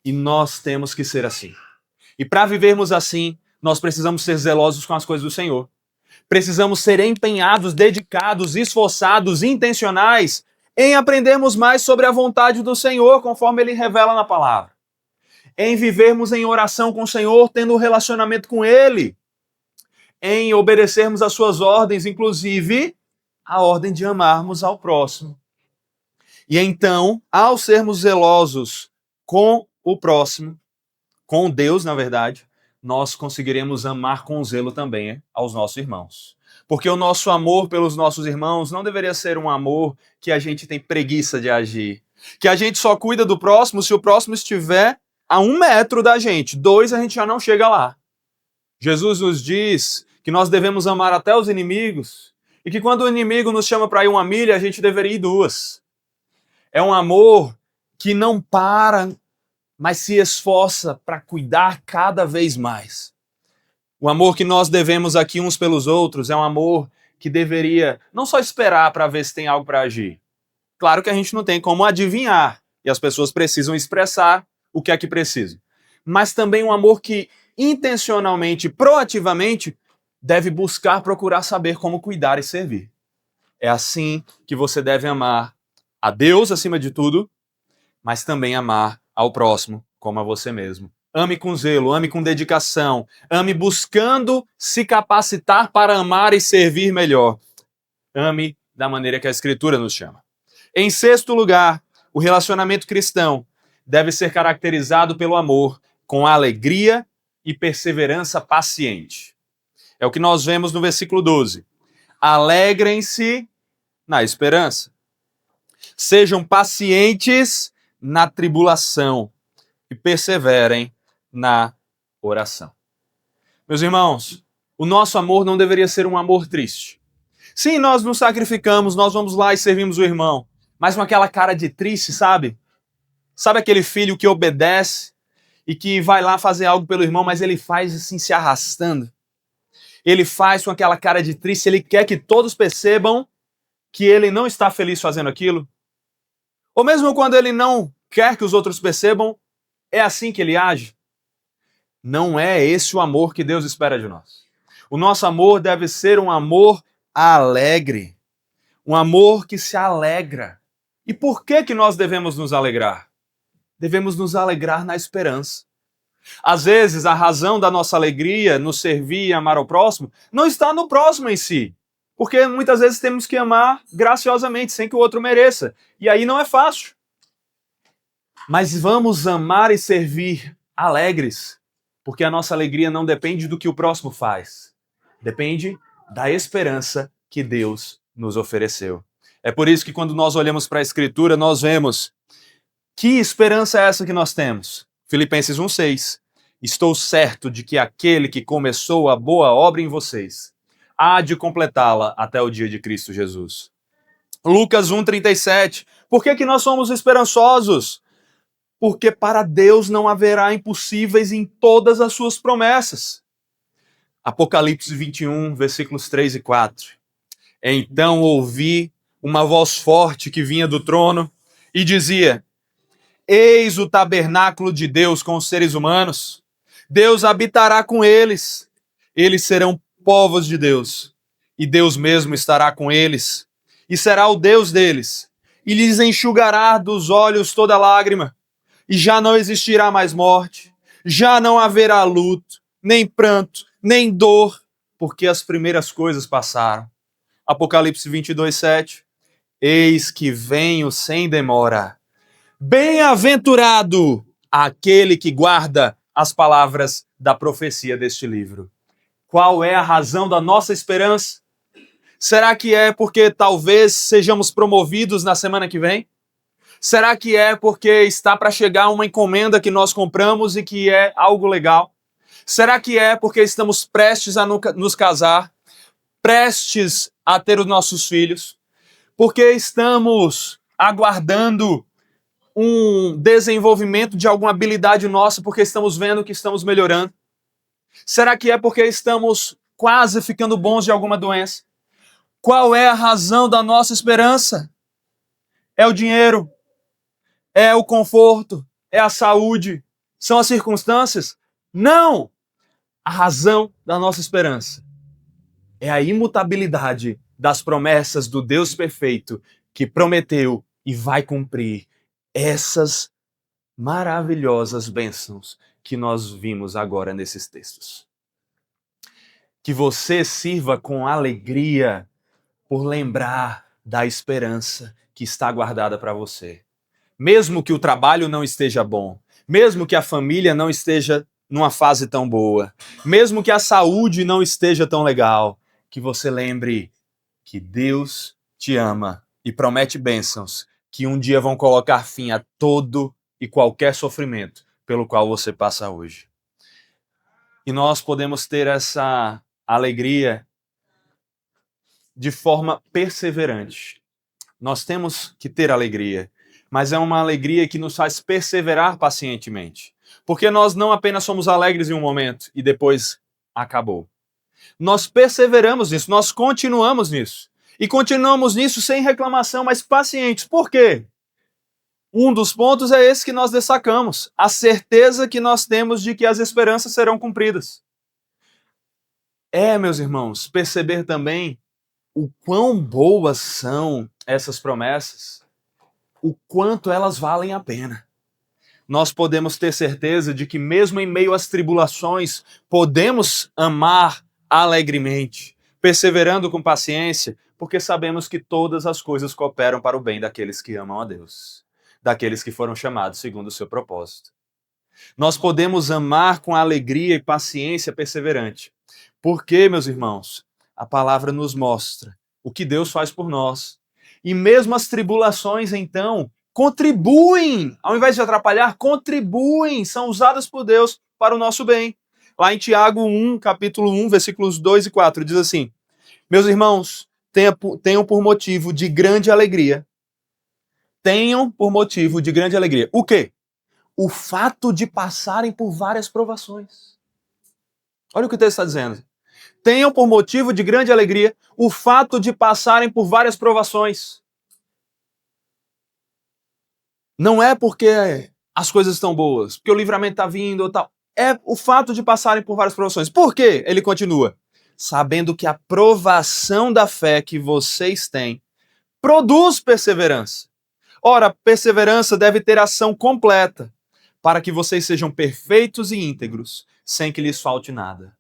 E nós temos que ser assim. E para vivermos assim, nós precisamos ser zelosos com as coisas do Senhor. Precisamos ser empenhados, dedicados, esforçados, intencionais em aprendermos mais sobre a vontade do Senhor, conforme Ele revela na palavra. Em vivermos em oração com o Senhor, tendo um relacionamento com Ele. Em obedecermos às suas ordens, inclusive a ordem de amarmos ao próximo. E então, ao sermos zelosos com o próximo, com Deus, na verdade, nós conseguiremos amar com zelo também aos nossos irmãos. Porque o nosso amor pelos nossos irmãos não deveria ser um amor que a gente tem preguiça de agir. Que a gente só cuida do próximo se o próximo estiver a 1 metro da gente. 2, a gente já não chega lá. Jesus nos diz que nós devemos amar até os inimigos e que quando o inimigo nos chama para ir 1 milha, a gente deveria ir 2. É um amor que não para, mas se esforça para cuidar cada vez mais. O amor que nós devemos aqui uns pelos outros é um amor que deveria não só esperar para ver se tem algo para agir. Claro que a gente não tem como adivinhar e as pessoas precisam expressar o que é que precisam. Mas também um amor que intencionalmente, proativamente, deve buscar procurar saber como cuidar e servir. É assim que você deve amar a Deus acima de tudo, mas também amar ao próximo como a você mesmo. Ame com zelo, ame com dedicação, ame buscando se capacitar para amar e servir melhor. Ame da maneira que a Escritura nos chama. Em sexto lugar, o relacionamento cristão deve ser caracterizado pelo amor, com alegria e perseverança paciente. É o que nós vemos no versículo 12. Alegrem-se na esperança. Sejam pacientes na tribulação e perseverem na oração. Meus irmãos, o nosso amor não deveria ser um amor triste. Sim, nós nos sacrificamos, nós vamos lá e servimos o irmão, mas com aquela cara de triste, sabe? Sabe aquele filho que obedece e que vai lá fazer algo pelo irmão, mas ele faz assim se arrastando? Ele faz com aquela cara de triste, ele quer que todos percebam que ele não está feliz fazendo aquilo? Ou mesmo quando ele não quer que os outros percebam, é assim que ele age? Não é esse o amor que Deus espera de nós. O nosso amor deve ser um amor alegre, um amor que se alegra. E por que que nós devemos nos alegrar? Devemos nos alegrar na esperança. Às vezes, a razão da nossa alegria no servir e amar ao próximo não está no próximo em si. Porque muitas vezes temos que amar graciosamente, sem que o outro mereça. E aí não é fácil. Mas vamos amar e servir alegres, porque a nossa alegria não depende do que o próximo faz. Depende da esperança que Deus nos ofereceu. É por isso que quando nós olhamos para a Escritura, nós vemos que esperança é essa que nós temos. Filipenses 1,6. Estou certo de que aquele que começou a boa obra em vocês há de completá-la até o dia de Cristo Jesus. Lucas 1,37. Por que nós somos esperançosos? Porque para Deus não haverá impossíveis em todas as suas promessas. Apocalipse 21, versículos 3 e 4. Então ouvi uma voz forte que vinha do trono e dizia: Eis o tabernáculo de Deus com os seres humanos. Deus habitará com eles. Eles serão povos de Deus. E Deus mesmo estará com eles. E será o Deus deles. E lhes enxugará dos olhos toda lágrima. E já não existirá mais morte. Já não haverá luto, nem pranto, nem dor, porque as primeiras coisas passaram. Apocalipse 22, 7. Eis que venho sem demora. Bem-aventurado aquele que guarda as palavras da profecia deste livro. Qual é a razão da nossa esperança? Será que é porque talvez sejamos promovidos na semana que vem? Será que é porque está para chegar uma encomenda que nós compramos e que é algo legal? Será que é porque estamos prestes a nos casar? Prestes a ter os nossos filhos? Porque estamos aguardando um desenvolvimento de alguma habilidade nossa porque estamos vendo que estamos melhorando? Será que é porque estamos quase ficando bons de alguma doença? Qual é a razão da nossa esperança? É o dinheiro? É o conforto? É a saúde? São as circunstâncias? Não! A razão da nossa esperança é a imutabilidade das promessas do Deus perfeito que prometeu e vai cumprir essas maravilhosas bênçãos que nós vimos agora nesses textos. Que você sirva com alegria por lembrar da esperança que está guardada para você. Mesmo que o trabalho não esteja bom, mesmo que a família não esteja numa fase tão boa, mesmo que a saúde não esteja tão legal, que você lembre que Deus te ama e promete bênçãos que um dia vão colocar fim a todo e qualquer sofrimento pelo qual você passa hoje. E nós podemos ter essa alegria de forma perseverante. Nós temos que ter alegria, mas é uma alegria que nos faz perseverar pacientemente. Porque nós não apenas somos alegres em um momento e depois acabou. Nós perseveramos nisso, nós continuamos nisso. E continuamos nisso sem reclamação, mas pacientes. Por quê? Um dos pontos é esse que nós destacamos, a certeza que nós temos de que as esperanças serão cumpridas. Meus irmãos, perceber também o quão boas são essas promessas, o quanto elas valem a pena. Nós podemos ter certeza de que mesmo em meio às tribulações, podemos amar alegremente, perseverando com paciência, porque sabemos que todas as coisas cooperam para o bem daqueles que amam a Deus, daqueles que foram chamados segundo o seu propósito. Nós podemos amar com alegria e paciência perseverante, porque, meus irmãos, a palavra nos mostra o que Deus faz por nós. E mesmo as tribulações, então, contribuem, ao invés de atrapalhar, contribuem, são usadas por Deus para o nosso bem. Lá em Tiago 1, capítulo 1, versículos 2 e 4, diz assim: Meus irmãos, tenham por motivo de grande alegria. Tenham por motivo de grande alegria. O quê? O fato de passarem por várias provações. Olha o que o texto está dizendo. Tenham por motivo de grande alegria o fato de passarem por várias provações. Não é porque as coisas estão boas, porque o livramento está vindo ou tal. é o fato de passarem por várias provações. Por quê? Ele continua. Sabendo que a provação da fé que vocês têm produz perseverança. Ora, perseverança deve ter ação completa, para que vocês sejam perfeitos e íntegros, sem que lhes falte nada.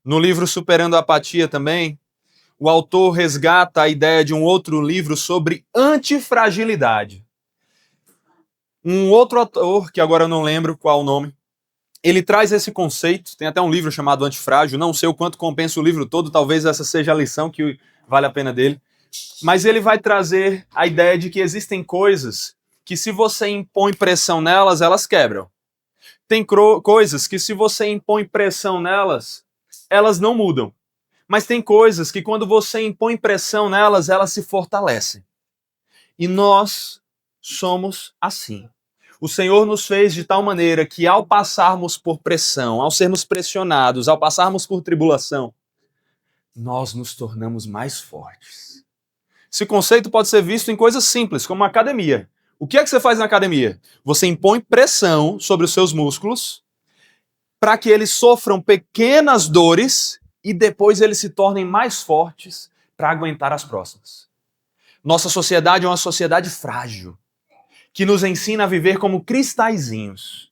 No livro Superando a Apatia também, o autor resgata a ideia de um outro livro sobre antifragilidade. Um outro autor, que agora eu não lembro qual o nome, ele traz esse conceito, tem até um livro chamado Antifrágil, não sei o quanto compensa o livro todo, talvez essa seja a lição que vale a pena dele. Mas ele vai trazer a ideia de que existem coisas que se você impõe pressão nelas, elas quebram. Tem coisas que se você impõe pressão nelas, elas não mudam. Mas tem coisas que quando você impõe pressão nelas, elas se fortalecem. E nós somos assim. O Senhor nos fez de tal maneira que ao passarmos por pressão, ao sermos pressionados, ao passarmos por tribulação, nós nos tornamos mais fortes. Esse conceito pode ser visto em coisas simples, como a academia. O que é que você faz na academia? Você impõe pressão sobre os seus músculos para que eles sofram pequenas dores e depois eles se tornem mais fortes para aguentar as próximas. Nossa sociedade é uma sociedade frágil, que nos ensina a viver como cristalzinhos.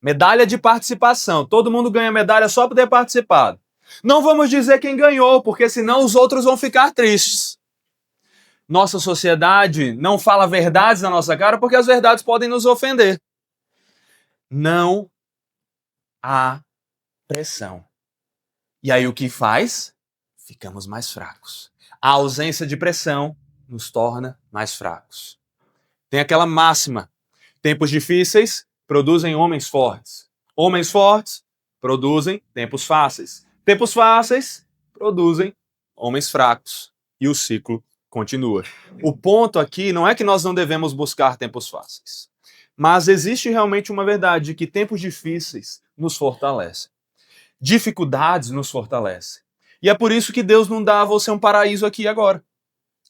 Medalha de participação. Todo mundo ganha medalha só por ter participado. Não vamos dizer quem ganhou, porque senão os outros vão ficar tristes. Nossa sociedade não fala verdades na nossa cara porque as verdades podem nos ofender. Não há pressão. E aí o que faz? Ficamos mais fracos. A ausência de pressão nos torna mais fracos. Tem aquela máxima: tempos difíceis produzem homens fortes. Homens fortes produzem tempos fáceis. Tempos fáceis produzem homens fracos. E o ciclo continua. O ponto aqui não é que nós não devemos buscar tempos fáceis, mas existe realmente uma verdade de que tempos difíceis nos fortalecem. Dificuldades nos fortalecem. E é por isso que Deus não dá a você um paraíso aqui e agora.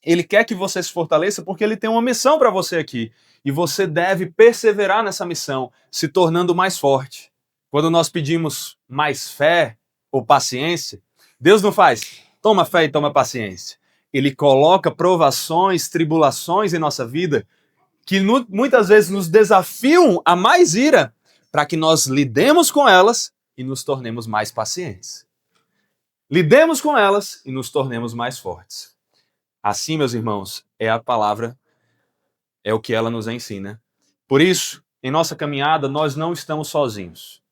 Ele quer que você se fortaleça porque ele tem uma missão para você aqui. E você deve perseverar nessa missão, se tornando mais forte. Quando nós pedimos mais fé ou paciência, Deus não faz toma fé e toma paciência. Ele coloca provações, tribulações em nossa vida que muitas vezes nos desafiam a mais ira para que nós lidemos com elas e nos tornemos mais pacientes. Lidemos com elas e nos tornemos mais fortes. Assim, meus irmãos, é a palavra, é o que ela nos ensina. Por isso, em nossa caminhada, nós não estamos sozinhos.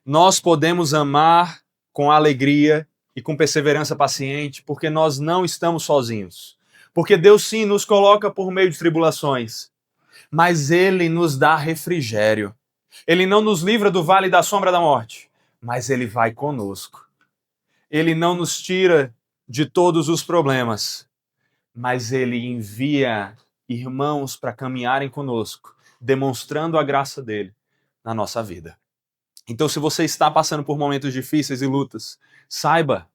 Nós podemos amar com alegria e com perseverança paciente, porque nós não estamos sozinhos. Porque Deus sim nos coloca por meio de tribulações, mas Ele nos dá refrigério. Ele não nos livra do vale da sombra da morte, mas Ele vai conosco. Ele não nos tira de todos os problemas, mas Ele envia irmãos para caminharem conosco, demonstrando a graça dele na nossa vida. Então, se você está passando por momentos difíceis e lutas, saiba,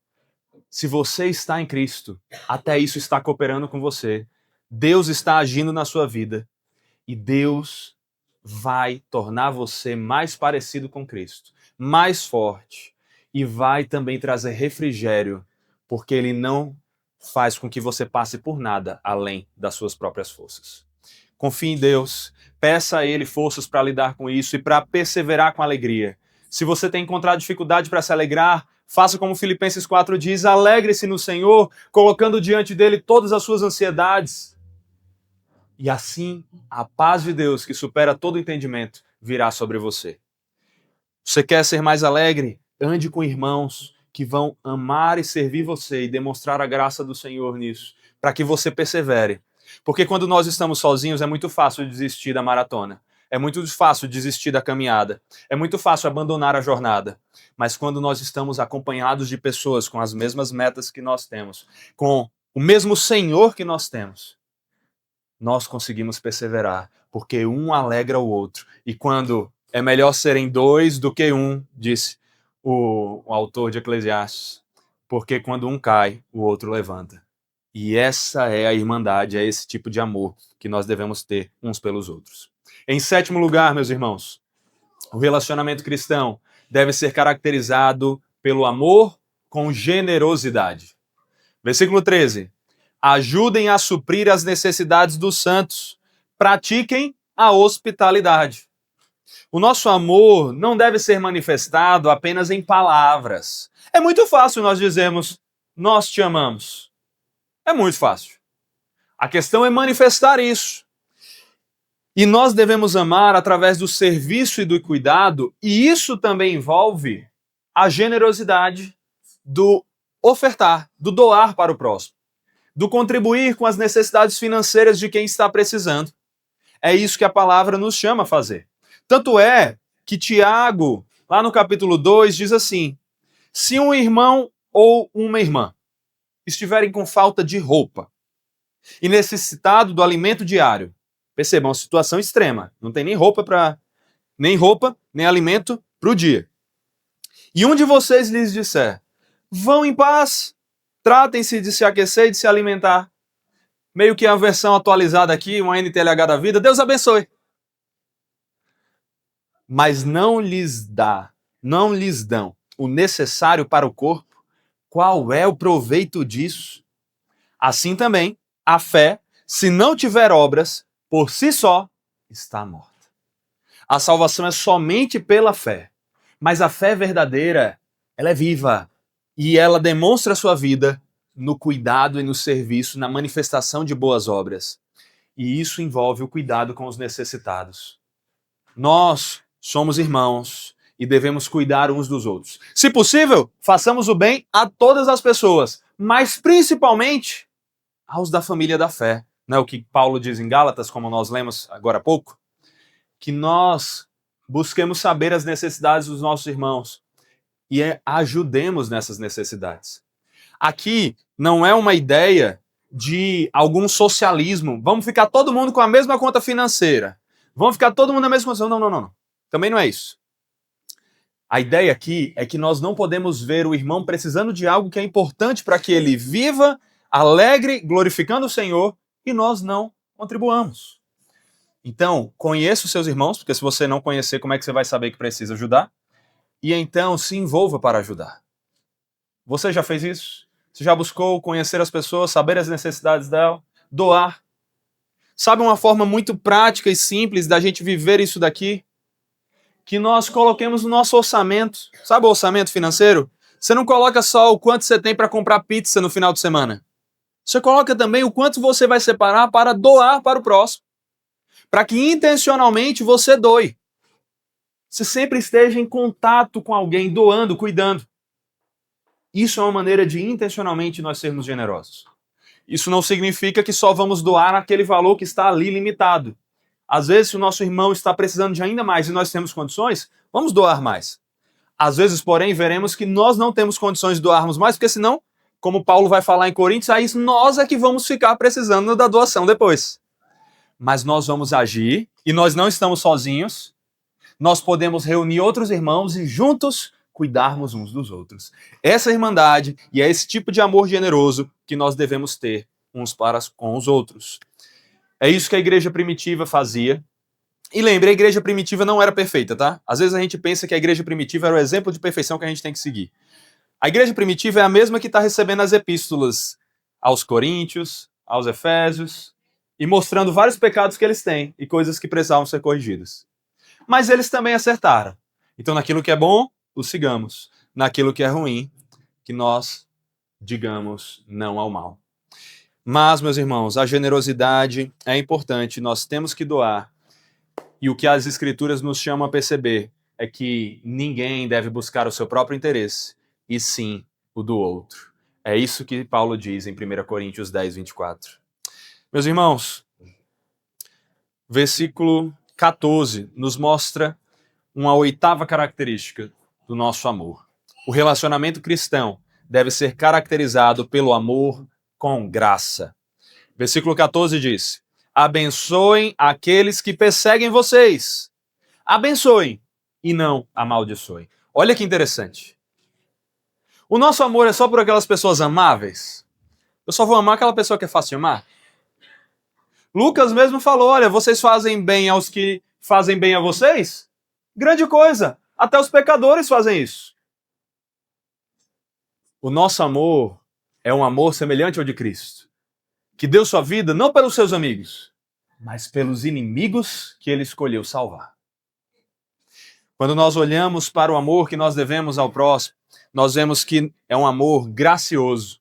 se você está em Cristo, até isso está cooperando com você. Deus está agindo na sua vida e Deus vai tornar você mais parecido com Cristo, mais forte e vai também trazer refrigério, porque Ele não faz com que você passe por nada além das suas próprias forças. Confie em Deus, peça a Ele forças para lidar com isso e para perseverar com alegria. Se você tem encontrado dificuldade para se alegrar, faça como Filipenses 4 diz, alegre-se no Senhor, colocando diante dele todas as suas ansiedades. E assim, a paz de Deus, que supera todo entendimento, virá sobre você. Você quer ser mais alegre? Ande com irmãos que vão amar e servir você e demonstrar a graça do Senhor nisso, para que você persevere. Porque quando nós estamos sozinhos, é muito fácil desistir da maratona. É muito fácil desistir da caminhada. É muito fácil abandonar a jornada. Mas quando nós estamos acompanhados de pessoas com as mesmas metas que nós temos, com o mesmo Senhor que nós temos, nós conseguimos perseverar, porque um alegra o outro. E quando é melhor serem dois do que um, disse o autor de Eclesiastes, porque quando um cai, o outro levanta. E essa é a irmandade, é esse tipo de amor que nós devemos ter uns pelos outros. Em sétimo lugar, meus irmãos, O relacionamento cristão deve ser caracterizado pelo amor com generosidade. Versículo 13. Ajudem a suprir as necessidades dos santos. Pratiquem a hospitalidade. O nosso amor não deve ser manifestado apenas em palavras. É muito fácil nós dizermos, nós te amamos. É muito fácil. A questão é manifestar isso. E nós devemos amar através do serviço e do cuidado, e isso também envolve a generosidade do ofertar, do doar para o próximo, do contribuir com as necessidades financeiras de quem está precisando. É isso que a palavra nos chama a fazer. Tanto é que Tiago, lá no capítulo 2, diz assim: se um irmão ou uma irmã estiverem com falta de roupa e necessitado do alimento diário, percebam, uma situação extrema, não tem nem roupa, nem alimento para o dia. E um de vocês lhes disser, vão em paz, tratem-se de se aquecer e de se alimentar. Meio que a versão atualizada aqui, uma NTLH da vida, Deus abençoe. Mas não lhes dão o necessário para o corpo, qual é o proveito disso? Assim também, a fé, se não tiver obras, por si só, está morta. A salvação é somente pela fé, mas a fé verdadeira, ela é viva e ela demonstra a sua vida no cuidado e no serviço, na manifestação de boas obras. E isso envolve o cuidado com os necessitados. Nós somos irmãos e devemos cuidar uns dos outros. Se possível, façamos o bem a todas as pessoas, mas principalmente aos da família da fé. Não é o que Paulo diz em Gálatas, como nós lemos agora há pouco? Que nós busquemos saber as necessidades dos nossos irmãos e ajudemos nessas necessidades. Aqui não é uma ideia de algum socialismo. Vamos ficar todo mundo com a mesma conta financeira. Vamos ficar todo mundo na mesma condição. Não. Também não é isso. A ideia aqui é que nós não podemos ver o irmão precisando de algo que é importante para que ele viva alegre, glorificando o Senhor, e nós não contribuamos. Então, conheça os seus irmãos, porque se você não conhecer, como é que você vai saber que precisa ajudar? E então, se envolva para ajudar. Você já fez isso? Você já buscou conhecer as pessoas, saber as necessidades dela, doar? Sabe uma forma muito prática e simples da gente viver isso daqui? Que nós coloquemos no nosso orçamento. Sabe o orçamento financeiro? Você não coloca só o quanto você tem para comprar pizza no final de semana. Você coloca também o quanto você vai separar para doar para o próximo. Para que intencionalmente você doe. Você sempre esteja em contato com alguém, doando, cuidando. Isso é uma maneira de intencionalmente nós sermos generosos. Isso não significa que só vamos doar aquele valor que está ali limitado. Às vezes, se o nosso irmão está precisando de ainda mais e nós temos condições, vamos doar mais. Às vezes, porém, veremos que nós não temos condições de doarmos mais, porque senão, como Paulo vai falar em Coríntios, aí nós é que vamos ficar precisando da doação depois. Mas nós vamos agir, e nós não estamos sozinhos, nós podemos reunir outros irmãos e juntos cuidarmos uns dos outros. Essa irmandade e é esse tipo de amor generoso que nós devemos ter uns para com os outros. É isso que a igreja primitiva fazia. E lembre, a igreja primitiva não era perfeita, tá? Às vezes a gente pensa que a igreja primitiva era o exemplo de perfeição que a gente tem que seguir. A igreja primitiva é a mesma que está recebendo as epístolas aos Coríntios, aos Efésios, e mostrando vários pecados que eles têm e coisas que precisavam ser corrigidas. Mas eles também acertaram. Então, naquilo que é bom, o sigamos. Naquilo que é ruim, que nós digamos não ao mal. Mas, meus irmãos, a generosidade é importante, nós temos que doar. E o que as Escrituras nos chamam a perceber é que ninguém deve buscar o seu próprio interesse, e sim o do outro. É isso que Paulo diz em 1 Coríntios 10, 24. Meus irmãos, versículo 14 nos mostra uma oitava característica do nosso amor. O relacionamento cristão deve ser caracterizado pelo amor com graça. Versículo 14 diz: abençoem aqueles que perseguem vocês. Abençoem e não amaldiçoem. Olha que interessante. O nosso amor é só por aquelas pessoas amáveis? Eu só vou amar aquela pessoa que é fácil de amar? Lucas mesmo falou, olha, vocês fazem bem aos que fazem bem a vocês? Grande coisa! Até os pecadores fazem isso. O nosso amor é um amor semelhante ao de Cristo, que deu sua vida não pelos seus amigos, mas pelos inimigos que ele escolheu salvar. Quando nós olhamos para o amor que nós devemos ao próximo, nós vemos que é um amor gracioso,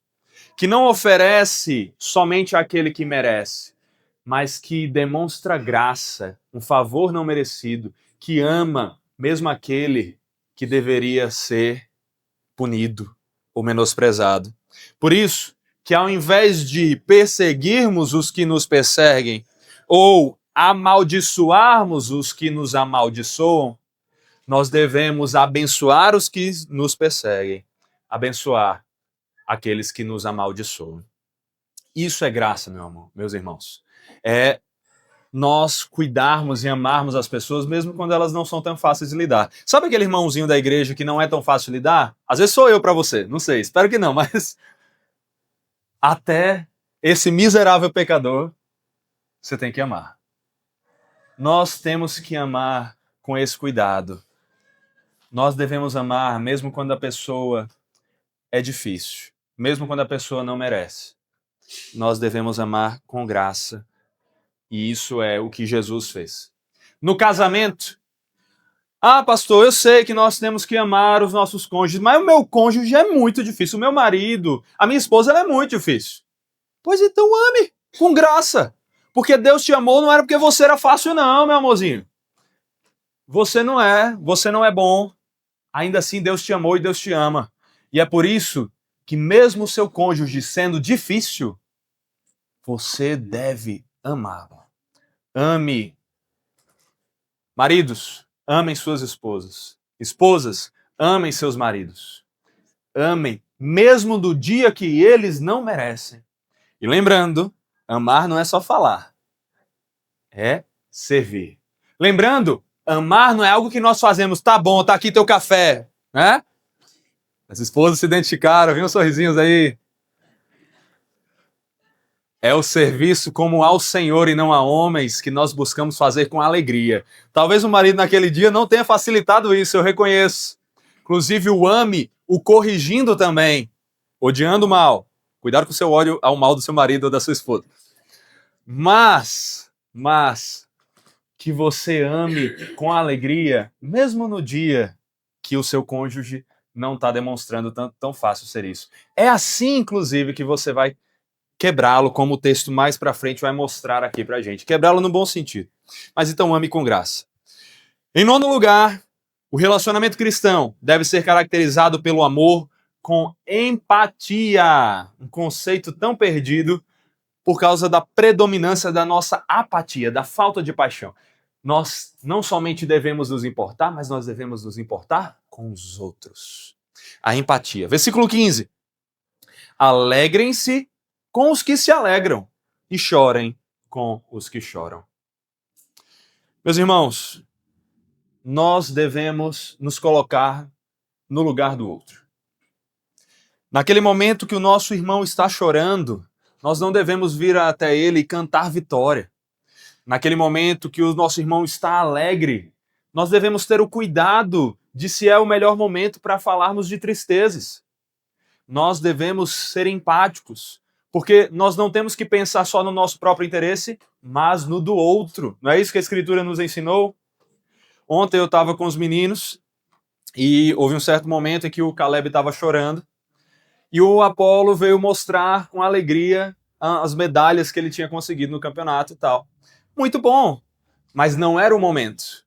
que não oferece somente àquele que merece, mas que demonstra graça, um favor não merecido, que ama mesmo aquele que deveria ser punido ou menosprezado. Por isso, que ao invés de perseguirmos os que nos perseguem ou amaldiçoarmos os que nos amaldiçoam, nós devemos abençoar os que nos perseguem, abençoar aqueles que nos amaldiçoam. Isso é graça, meu amor, meus irmãos. É nós cuidarmos e amarmos as pessoas, mesmo quando elas não são tão fáceis de lidar. Sabe aquele irmãozinho da igreja que não é tão fácil de lidar? Às vezes sou eu para você, não sei, espero que não, mas até esse miserável pecador você tem que amar. Nós temos que amar com esse cuidado. Nós devemos amar mesmo quando a pessoa é difícil, mesmo quando a pessoa não merece. Nós devemos amar com graça. E isso é o que Jesus fez. No casamento, pastor, eu sei que nós temos que amar os nossos cônjuges, mas o meu cônjuge é muito difícil, o meu marido, a minha esposa, ela é muito difícil. Pois então ame, com graça. Porque Deus te amou, não era porque você era fácil não, meu amorzinho. Você não é bom. Ainda assim, Deus te amou e Deus te ama. E é por isso que mesmo o seu cônjuge sendo difícil, você deve amá-lo. Ame. Maridos, amem suas esposas. Esposas, amem seus maridos. Amem, mesmo do dia que eles não merecem. E lembrando, amar não é só falar, é servir. Lembrando, amar não é algo que nós fazemos, tá bom, tá aqui teu café, né? As esposas se identificaram, viu uns sorrisinhos aí. É o serviço como ao Senhor e não a homens que nós buscamos fazer com alegria. Talvez o marido naquele dia não tenha facilitado isso, eu reconheço. Inclusive o ame, o corrigindo também, odiando o mal. Cuidado com o seu ódio ao mal do seu marido ou da sua esposa. Mas, que você ame com alegria, mesmo no dia que o seu cônjuge não está demonstrando tão fácil ser isso. É assim, inclusive, que você vai quebrá-lo, como o texto mais para frente vai mostrar aqui pra gente. Quebrá-lo no bom sentido. Mas então ame com graça. Em nono lugar, o relacionamento cristão deve ser caracterizado pelo amor com empatia. Um conceito tão perdido por causa da predominância da nossa apatia, da falta de paixão. Nós não somente devemos nos importar, mas nós devemos nos importar com os outros. A empatia. Versículo 15. Alegrem-se com os que se alegram e chorem com os que choram. Meus irmãos, nós devemos nos colocar no lugar do outro. Naquele momento que o nosso irmão está chorando, nós não devemos vir até ele e cantar vitória. Naquele momento que o nosso irmão está alegre, nós devemos ter o cuidado de se é o melhor momento para falarmos de tristezas. Nós devemos ser empáticos, porque nós não temos que pensar só no nosso próprio interesse, mas no do outro. Não é isso que a Escritura nos ensinou? Ontem eu estava com os meninos e houve um certo momento em que o Caleb estava chorando e o Apolo veio mostrar com alegria as medalhas que ele tinha conseguido no campeonato e tal. Muito bom, mas não era o momento.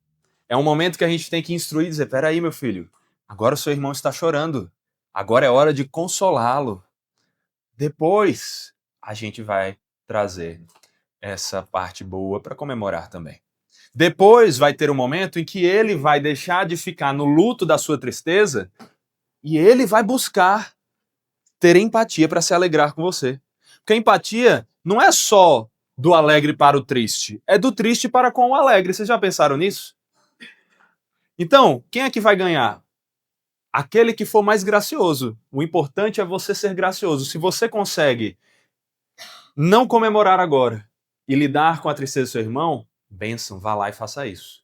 É um momento que a gente tem que instruir e dizer, peraí, meu filho, agora o seu irmão está chorando. Agora é hora de consolá-lo. Depois a gente vai trazer essa parte boa para comemorar também. Depois vai ter um momento em que ele vai deixar de ficar no luto da sua tristeza e ele vai buscar ter empatia para se alegrar com você. Porque a empatia não é só do alegre para o triste, é do triste para com o alegre. Vocês já pensaram nisso? Então, quem é que vai ganhar? Aquele que for mais gracioso. O importante é você ser gracioso. Se você consegue não comemorar agora e lidar com a tristeza do seu irmão, bênção, vá lá e faça isso.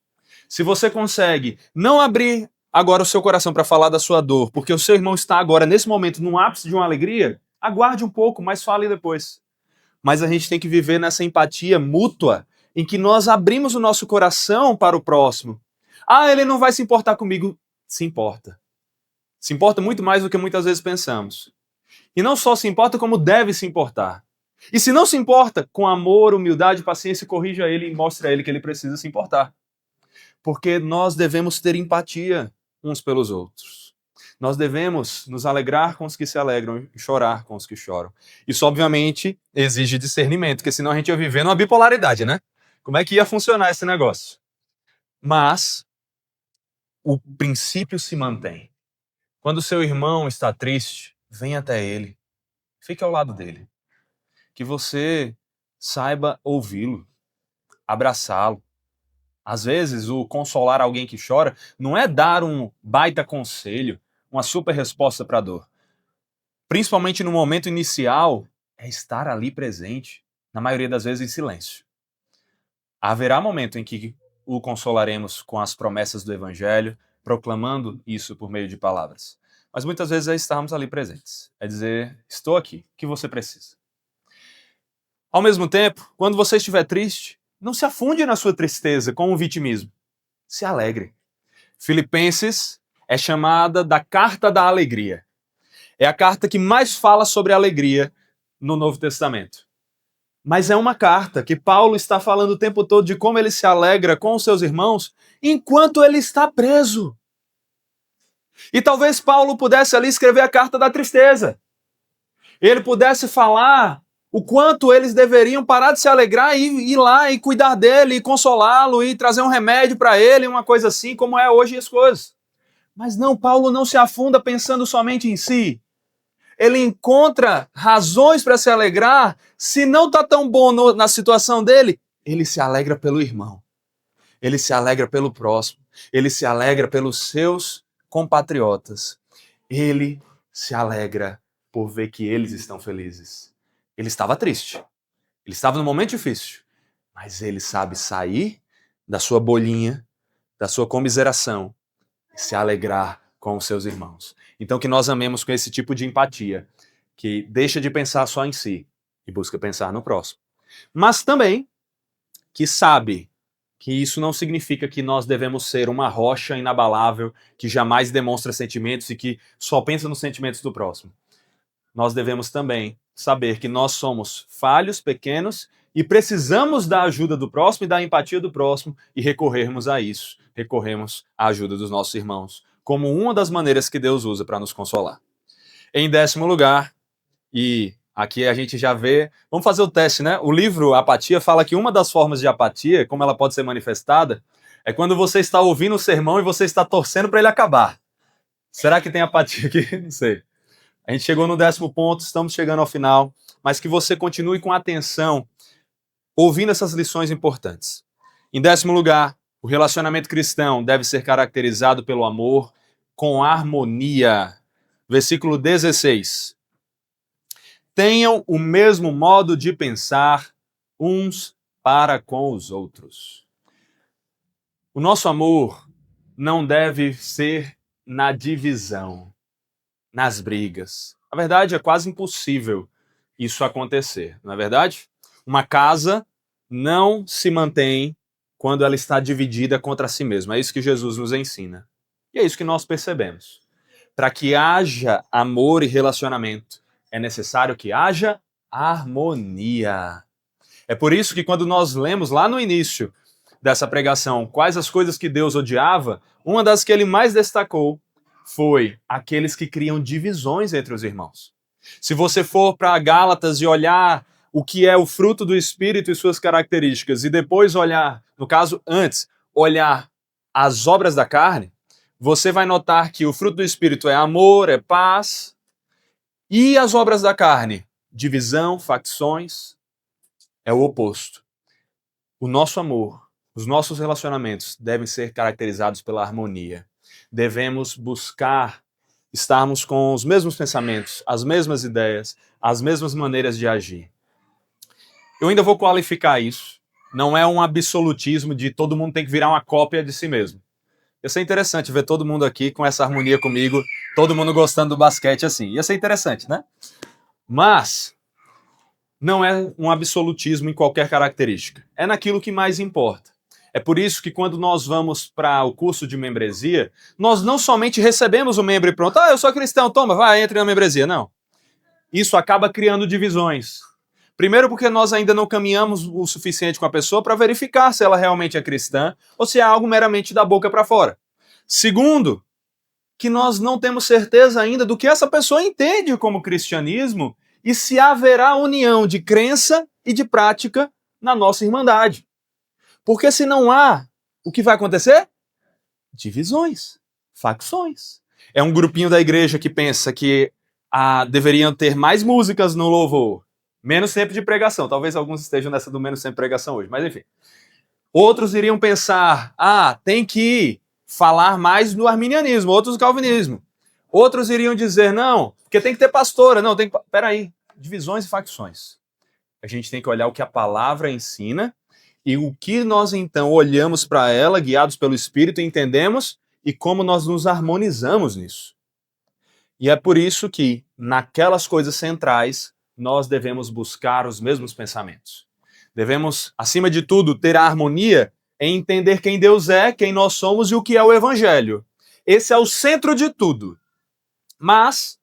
Se você consegue não abrir agora o seu coração para falar da sua dor, porque o seu irmão está agora, nesse momento, no ápice de uma alegria, aguarde um pouco, mas fale depois. Mas a gente tem que viver nessa empatia mútua, em que nós abrimos o nosso coração para o próximo. Ah, ele não vai se importar comigo. Se importa. Se importa muito mais do que muitas vezes pensamos. E não só se importa, como deve se importar. E se não se importa, com amor, humildade, paciência, corrija ele e mostre a ele que ele precisa se importar. Porque nós devemos ter empatia uns pelos outros. Nós devemos nos alegrar com os que se alegram e chorar com os que choram. Isso, obviamente, exige discernimento, porque senão a gente ia viver numa bipolaridade, né? Como é que ia funcionar esse negócio? Mas o princípio se mantém. Quando o seu irmão está triste, venha até ele. Fique ao lado dele. Que você saiba ouvi-lo, abraçá-lo. Às vezes, o consolar alguém que chora não é dar um baita conselho, uma super resposta para a dor. Principalmente no momento inicial, é estar ali presente, na maioria das vezes em silêncio. Haverá momento em que o consolaremos com as promessas do Evangelho, proclamando isso por meio de palavras. Mas muitas vezes é estarmos ali presentes. É dizer, estou aqui, o que você precisa? Ao mesmo tempo, quando você estiver triste, não se afunde na sua tristeza com o vitimismo. Se alegre. Filipenses é chamada da carta da alegria. É a carta que mais fala sobre alegria no Novo Testamento. Mas é uma carta que Paulo está falando o tempo todo de como ele se alegra com os seus irmãos enquanto ele está preso. E talvez Paulo pudesse ali escrever a carta da tristeza. Ele pudesse falar o quanto eles deveriam parar de se alegrar e ir lá e cuidar dele, e consolá-lo, e trazer um remédio para ele, uma coisa assim, como é hoje as coisas. Mas não, Paulo não se afunda pensando somente em si. Ele encontra razões para se alegrar. Se não está tão bom na situação dele, ele se alegra pelo irmão. Ele se alegra pelo próximo. Ele se alegra pelos seus compatriotas. Ele se alegra por ver que eles estão felizes. Ele estava triste. Ele estava num momento difícil. Mas ele sabe sair da sua bolinha, da sua comiseração e se alegrar com os seus irmãos. Então que nós amemos com esse tipo de empatia, que deixa de pensar só em si e busca pensar no próximo. Mas também que sabe que isso não significa que nós devemos ser uma rocha inabalável que jamais demonstra sentimentos e que só pensa nos sentimentos do próximo. Nós devemos também saber que nós somos falhos, pequenos e precisamos da ajuda do próximo e da empatia do próximo e recorrermos a isso. Recorremos à ajuda dos nossos irmãos, como uma das maneiras que Deus usa para nos consolar. Em 10º lugar, e aqui a gente já vê, vamos fazer o teste, né? O livro Apatia fala que uma das formas de apatia, como ela pode ser manifestada, é quando você está ouvindo o sermão e você está torcendo para ele acabar. Será que tem apatia aqui? Não sei. A gente chegou no 10º ponto, estamos chegando ao final, mas que você continue com atenção, ouvindo essas lições importantes. Em 10º lugar, o relacionamento cristão deve ser caracterizado pelo amor com harmonia. Versículo 16. Tenham o mesmo modo de pensar uns para com os outros. O nosso amor não deve ser na divisão, nas brigas. Na verdade, é quase impossível isso acontecer, não é verdade? Uma casa não se mantém quando ela está dividida contra si mesma. É isso que Jesus nos ensina. E é isso que nós percebemos. Para que haja amor e relacionamento, é necessário que haja harmonia. É por isso que quando nós lemos lá no início dessa pregação quais as coisas que Deus odiava, uma das que ele mais destacou foi aqueles que criam divisões entre os irmãos. Se você for para Gálatas e olhar o que é o fruto do Espírito e suas características, e depois olhar, no caso, antes, olhar as obras da carne, você vai notar que o fruto do Espírito é amor, é paz, e as obras da carne, divisão, facções, é o oposto. O nosso amor, os nossos relacionamentos devem ser caracterizados pela harmonia. Devemos buscar estarmos com os mesmos pensamentos, as mesmas ideias, as mesmas maneiras de agir. Eu ainda vou qualificar isso, Não é um absolutismo de todo mundo tem que virar uma cópia de si mesmo. Ia ser interessante ver todo mundo aqui com essa harmonia comigo, todo mundo gostando do basquete assim. Ia ser interessante, né? Mas não é um absolutismo em qualquer característica. É naquilo que mais importa. É por isso que quando nós vamos para o curso de membresia, nós não somente recebemos o membro e pronto, eu sou cristão, toma, vai, entre na membresia. Não. Isso acaba criando divisões. Primeiro porque nós ainda não caminhamos o suficiente com a pessoa para verificar se ela realmente é cristã ou se é algo meramente da boca para fora. Segundo, que nós não temos certeza ainda do que essa pessoa entende como cristianismo e se haverá união de crença e de prática na nossa irmandade. Porque se não há, o que vai acontecer? Divisões, facções. É um grupinho da igreja que pensa que deveriam ter mais músicas no louvor, menos tempo de pregação. Talvez alguns estejam nessa do menos tempo de pregação hoje, mas enfim. Outros iriam pensar, tem que falar mais do arminianismo, outros do calvinismo. Outros iriam dizer, não, porque tem que ter pastora. Não, tem que... Peraí, divisões e facções. A gente tem que olhar o que a palavra ensina e o que nós então olhamos para ela, guiados pelo Espírito, entendemos e como nós nos harmonizamos nisso. E é por isso que, naquelas coisas centrais, nós devemos buscar os mesmos pensamentos. Devemos, acima de tudo, ter a harmonia em entender quem Deus é, quem nós somos e o que é o Evangelho. Esse é o centro de tudo. Mas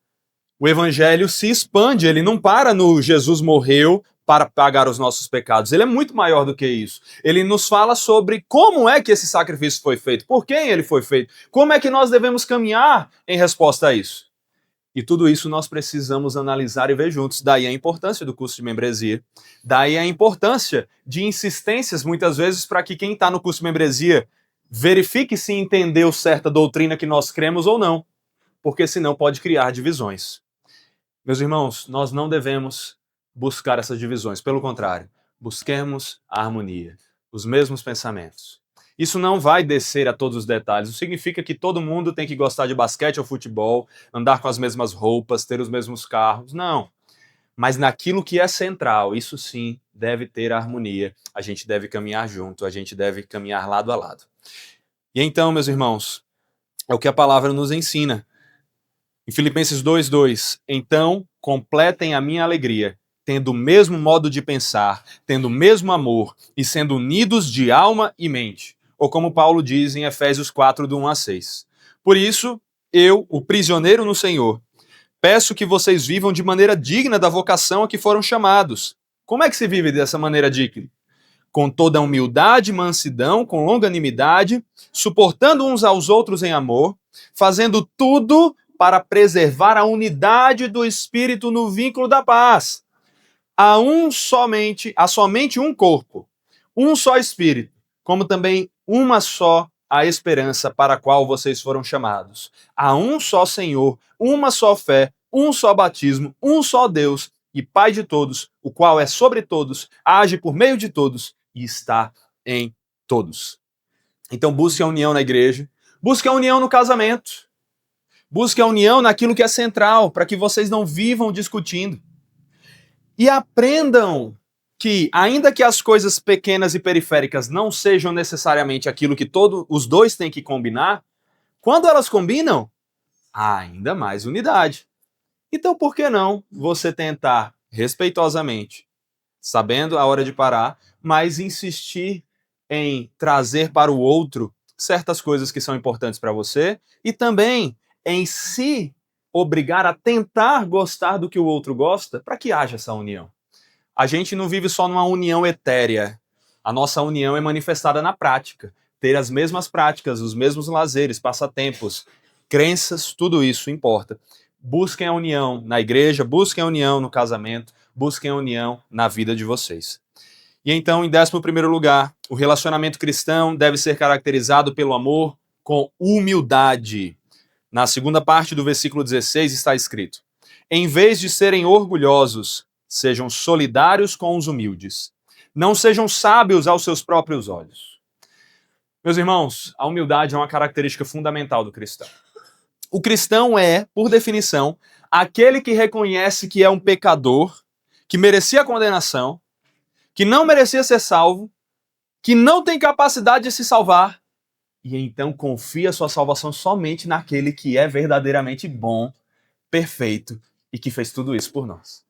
o Evangelho se expande, ele não para no Jesus morreu para pagar os nossos pecados. Ele é muito maior do que isso. Ele nos fala sobre como é que esse sacrifício foi feito, por quem ele foi feito, como é que nós devemos caminhar em resposta a isso. E tudo isso nós precisamos analisar e ver juntos. Daí a importância do curso de membresia. Daí a importância de insistências, muitas vezes, para que quem está no curso de membresia verifique se entendeu certa doutrina que nós cremos ou não. Porque senão pode criar divisões. Meus irmãos, nós não devemos buscar essas divisões. Pelo contrário, busquemos a harmonia, os mesmos pensamentos. Isso não vai descer a todos os detalhes. Não significa que todo mundo tem que gostar de basquete ou futebol, andar com as mesmas roupas, ter os mesmos carros. Não. Mas naquilo que é central, isso sim deve ter harmonia. A gente deve caminhar junto, a gente deve caminhar lado a lado. E então, meus irmãos, é o que a palavra nos ensina. Em Filipenses 2:2, então completem a minha alegria, tendo o mesmo modo de pensar, tendo o mesmo amor e sendo unidos de alma e mente. Ou como Paulo diz em Efésios 4, do 1 a 6. Por isso, eu, o prisioneiro no Senhor, peço que vocês vivam de maneira digna da vocação a que foram chamados. Como é que se vive dessa maneira digna? Com toda humildade, mansidão, com longanimidade, suportando uns aos outros em amor, fazendo tudo para preservar a unidade do Espírito no vínculo da paz. Há somente um corpo, um só Espírito, como também uma só a esperança para a qual vocês foram chamados. Há um só Senhor, uma só fé, um só batismo, um só Deus e Pai de todos, o qual é sobre todos, age por meio de todos e está em todos. Então busque a união na igreja, busque a união no casamento, busque a união naquilo que é central, para que vocês não vivam discutindo. E aprendam que, ainda que as coisas pequenas e periféricas não sejam necessariamente aquilo que todos os dois têm que combinar, quando elas combinam, há ainda mais unidade. Então, por que não você tentar respeitosamente, sabendo a hora de parar, mas insistir em trazer para o outro certas coisas que são importantes para você e também em se obrigar a tentar gostar do que o outro gosta para que haja essa união. A gente não vive só numa união etérea. A nossa união é manifestada na prática. Ter as mesmas práticas, os mesmos lazeres, passatempos, crenças, tudo isso importa. Busquem a união na igreja, busquem a união no casamento, busquem a união na vida de vocês. E então, em 11º lugar, o relacionamento cristão deve ser caracterizado pelo amor com humildade. Na segunda parte do versículo 16 está escrito: em vez de serem orgulhosos, sejam solidários com os humildes. Não sejam sábios aos seus próprios olhos. Meus irmãos, a humildade é uma característica fundamental do cristão. O cristão é, por definição, aquele que reconhece que é um pecador, que merecia condenação, que não merecia ser salvo, que não tem capacidade de se salvar, e então confia sua salvação somente naquele que é verdadeiramente bom, perfeito e que fez tudo isso por nós.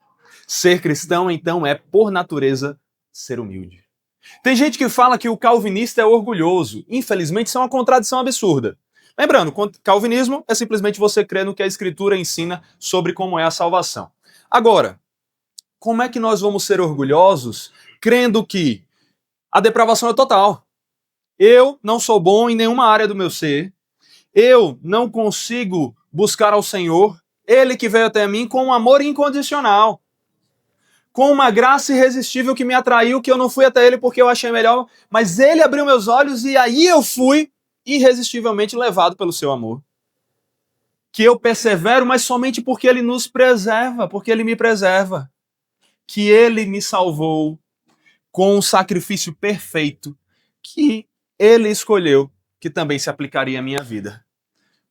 Ser cristão, então, é, por natureza, ser humilde. Tem gente que fala que o calvinista é orgulhoso. Infelizmente, isso é uma contradição absurda. Lembrando, calvinismo é simplesmente você crer no que a Escritura ensina sobre como é a salvação. Agora, como é que nós vamos ser orgulhosos crendo que a depravação é total? Eu não sou bom em nenhuma área do meu ser. Eu não consigo buscar ao Senhor, Ele que veio até mim com um amor incondicional, com uma graça irresistível que me atraiu, que eu não fui até Ele porque eu achei melhor, mas Ele abriu meus olhos e aí eu fui irresistivelmente levado pelo seu amor. Que eu persevero, mas somente porque Ele nos preserva, porque Ele me preserva. Que Ele me salvou com um sacrifício perfeito que Ele escolheu, que também se aplicaria à minha vida.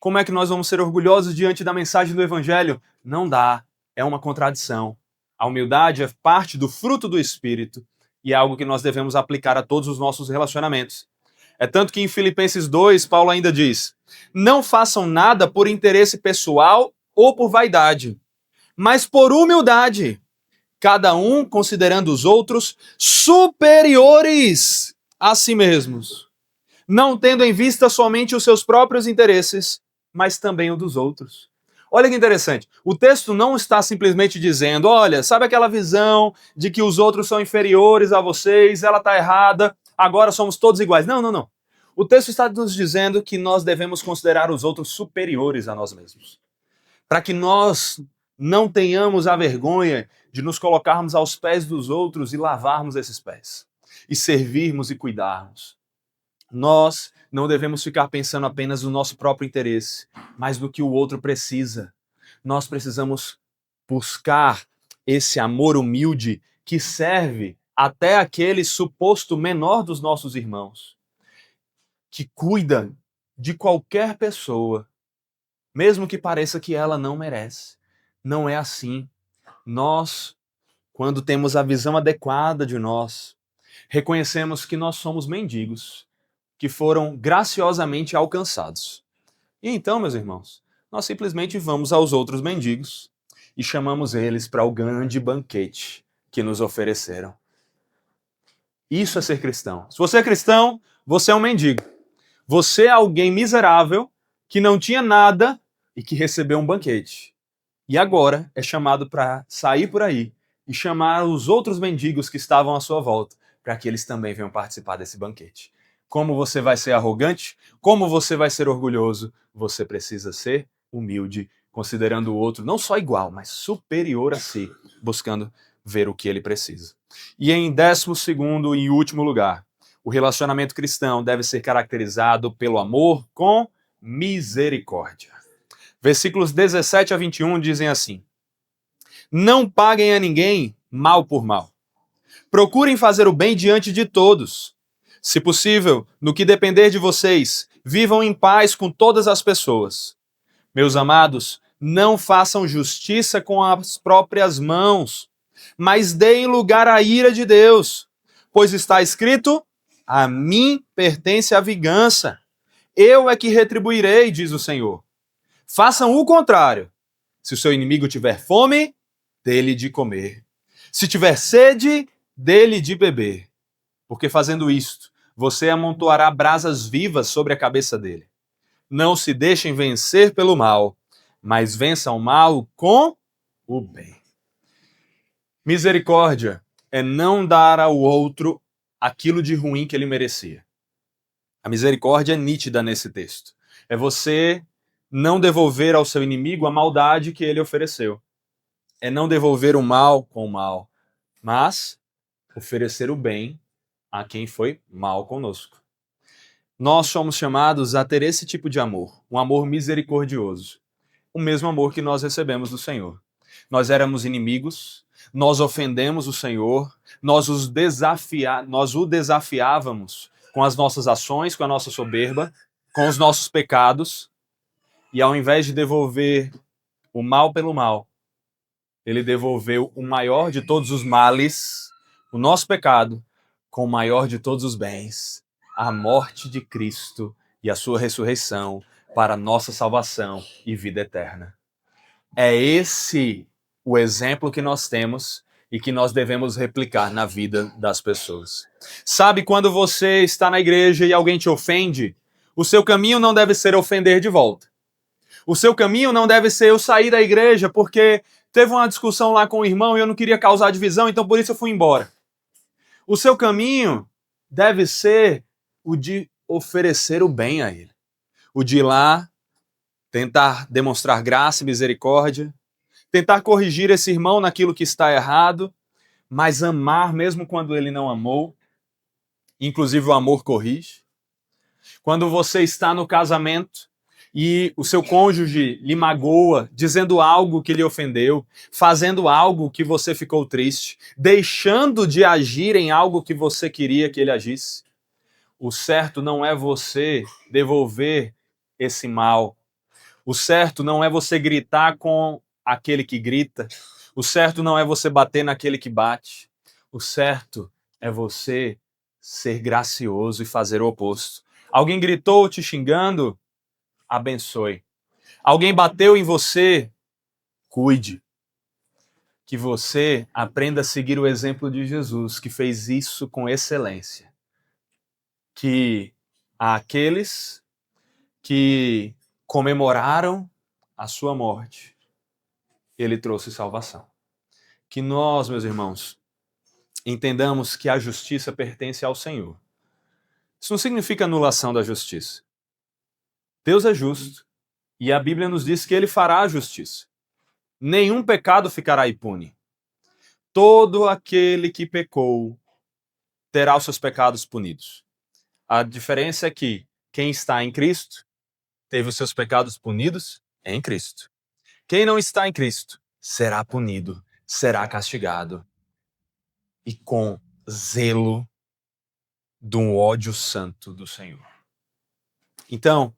Como é que nós vamos ser orgulhosos diante da mensagem do Evangelho? Não dá, é uma contradição. A humildade é parte do fruto do Espírito e é algo que nós devemos aplicar a todos os nossos relacionamentos. É tanto que em Filipenses 2, Paulo ainda diz: não façam nada por interesse pessoal ou por vaidade, mas por humildade, cada um considerando os outros superiores a si mesmos, não tendo em vista somente os seus próprios interesses, mas também o dos outros. Olha que interessante. O texto não está simplesmente dizendo, olha, sabe aquela visão de que os outros são inferiores a vocês, ela está errada, agora somos todos iguais. Não, não, não. O texto está nos dizendo que nós devemos considerar os outros superiores a nós mesmos. Para que nós não tenhamos a vergonha de nos colocarmos aos pés dos outros e lavarmos esses pés. E servirmos e cuidarmos. Nós não devemos ficar pensando apenas no nosso próprio interesse, mas no que o outro precisa. Nós precisamos buscar esse amor humilde que serve até aquele suposto menor dos nossos irmãos, que cuida de qualquer pessoa, mesmo que pareça que ela não merece. Não é assim. Nós, quando temos a visão adequada de nós, reconhecemos que nós somos mendigos, que foram graciosamente alcançados. E então, meus irmãos, nós simplesmente vamos aos outros mendigos e chamamos eles para o grande banquete que nos ofereceram. Isso é ser cristão. Se você é cristão, você é um mendigo. Você é alguém miserável que não tinha nada e que recebeu um banquete. E agora é chamado para sair por aí e chamar os outros mendigos que estavam à sua volta para que eles também venham participar desse banquete. Como você vai ser arrogante? Como você vai ser orgulhoso? Você precisa ser humilde, considerando o outro não só igual, mas superior a si, buscando ver o que ele precisa. E em 12º e último lugar, o relacionamento cristão deve ser caracterizado pelo amor com misericórdia. Versículos 17 a 21 dizem assim: não paguem a ninguém mal por mal. Procurem fazer o bem diante de todos. Se possível, no que depender de vocês, vivam em paz com todas as pessoas. Meus amados, não façam justiça com as próprias mãos, mas deem lugar à ira de Deus, pois está escrito: a mim pertence a vingança. Eu é que retribuirei, diz o Senhor. Façam o contrário. Se o seu inimigo tiver fome, dê-lhe de comer. Se tiver sede, dê-lhe de beber. Porque fazendo isto, você amontoará brasas vivas sobre a cabeça dele. Não se deixem vencer pelo mal, mas vençam o mal com o bem. Misericórdia é não dar ao outro aquilo de ruim que ele merecia. A misericórdia é nítida nesse texto. É você não devolver ao seu inimigo a maldade que ele ofereceu. É não devolver o mal com o mal, mas oferecer o bem a quem foi mal conosco. Nós somos chamados a ter esse tipo de amor, um amor misericordioso. O mesmo amor que nós recebemos do Senhor. Nós éramos inimigos, nós ofendemos o Senhor, nós o desafiávamos com as nossas ações, com a nossa soberba, com os nossos pecados, e ao invés de devolver o mal pelo mal, ele devolveu o maior de todos os males, o nosso pecado, com o maior de todos os bens, a morte de Cristo e a sua ressurreição para a nossa salvação e vida eterna. É esse o exemplo que nós temos e que nós devemos replicar na vida das pessoas. Sabe, quando você está na igreja e alguém te ofende, o seu caminho não deve ser ofender de volta. O seu caminho não deve ser eu sair da igreja porque teve uma discussão lá com o irmão e eu não queria causar divisão, então por isso eu fui embora. O seu caminho deve ser o de oferecer o bem a ele. O de ir lá, tentar demonstrar graça e misericórdia, tentar corrigir esse irmão naquilo que está errado, mas amar mesmo quando ele não amou. Inclusive o amor corrige. Quando você está no casamento e o seu cônjuge lhe magoa, dizendo algo que lhe ofendeu, fazendo algo que você ficou triste, deixando de agir em algo que você queria que ele agisse, o certo não é você devolver esse mal. O certo não é você gritar com aquele que grita. O certo não é você bater naquele que bate. O certo é você ser gracioso e fazer o oposto. Alguém gritou te xingando? Abençoe. Alguém bateu em você? Cuide. Que você aprenda a seguir o exemplo de Jesus, que fez isso com excelência. Que aqueles que comemoraram a sua morte, ele trouxe salvação. Que nós, meus irmãos, entendamos que a justiça pertence ao Senhor. Isso não significa anulação da justiça. Deus é justo e a Bíblia nos diz que ele fará a justiça. Nenhum pecado ficará impune. Todo aquele que pecou terá os seus pecados punidos. A diferença é que quem está em Cristo teve os seus pecados punidos em Cristo. Quem não está em Cristo será punido, será castigado. E com zelo do ódio santo do Senhor. Então,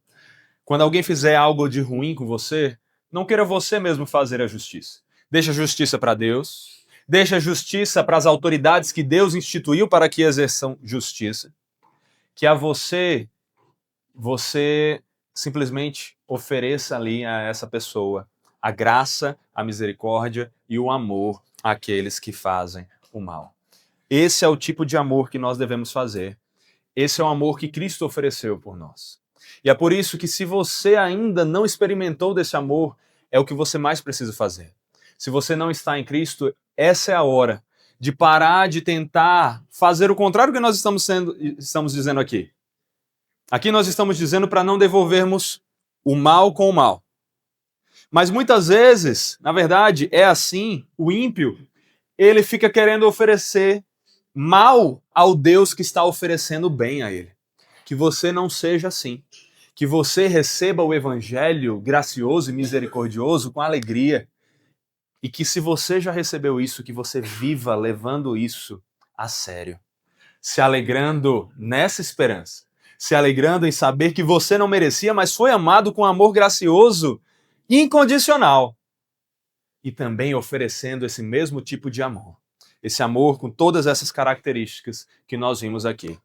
quando alguém fizer algo de ruim com você, não queira você mesmo fazer a justiça. Deixa a justiça para Deus, deixa a justiça para as autoridades que Deus instituiu para que exerçam justiça. Que a você simplesmente ofereça ali a essa pessoa a graça, a misericórdia e o amor àqueles que fazem o mal. Esse é o tipo de amor que nós devemos fazer. Esse é o amor que Cristo ofereceu por nós. E é por isso que se você ainda não experimentou desse amor, é o que você mais precisa fazer. Se você não está em Cristo, essa é a hora de parar de tentar fazer o contrário do que nós estamos dizendo aqui. Aqui nós estamos dizendo para não devolvermos o mal com o mal. Mas muitas vezes, na verdade, é assim, o ímpio, ele fica querendo oferecer mal ao Deus que está oferecendo bem a ele. Que você não seja assim. Que você receba o evangelho gracioso e misericordioso com alegria. E que se você já recebeu isso, que você viva levando isso a sério. Se alegrando nessa esperança. Se alegrando em saber que você não merecia, mas foi amado com amor gracioso e incondicional. E também oferecendo esse mesmo tipo de amor. Esse amor com todas essas características que nós vimos aqui.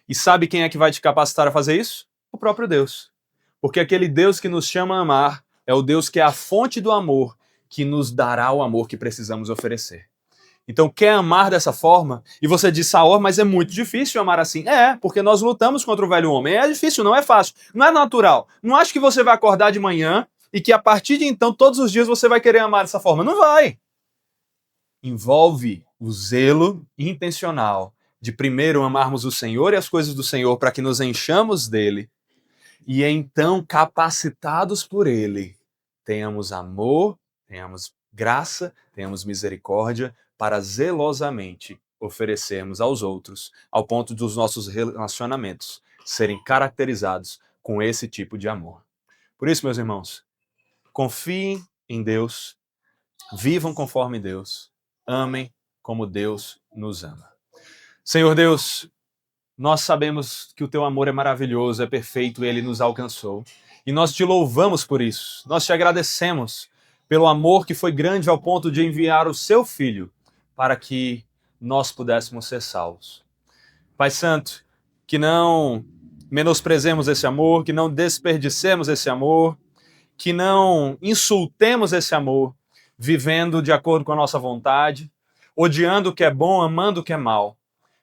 E sabe quem é que vai te capacitar a fazer isso? O próprio Deus. Porque aquele Deus que nos chama a amar é o Deus que é a fonte do amor, que nos dará o amor que precisamos oferecer. Então, quer amar dessa forma? E você diz, Saor, mas é muito difícil amar assim. É, porque nós lutamos contra o velho homem. É difícil, não é fácil. Não é natural. Não acho que você vai acordar de manhã e que a partir de então, todos os dias, você vai querer amar dessa forma. Não vai. Envolve o zelo intencional de primeiro amarmos o Senhor e as coisas do Senhor para que nos enchamos dele e então, capacitados por ele, tenhamos amor, tenhamos graça, tenhamos misericórdia para zelosamente oferecermos aos outros, ao ponto dos nossos relacionamentos serem caracterizados com esse tipo de amor. Por isso, meus irmãos, confiem em Deus, vivam conforme Deus, amem como Deus nos ama. Senhor Deus, nós sabemos que o teu amor é maravilhoso, é perfeito e ele nos alcançou. E nós te louvamos por isso. Nós te agradecemos pelo amor que foi grande ao ponto de enviar o seu Filho para que nós pudéssemos ser salvos. Pai Santo, que não menosprezemos esse amor, que não desperdicemos esse amor, que não insultemos esse amor, vivendo de acordo com a nossa vontade, odiando o que é bom, amando o que é mal,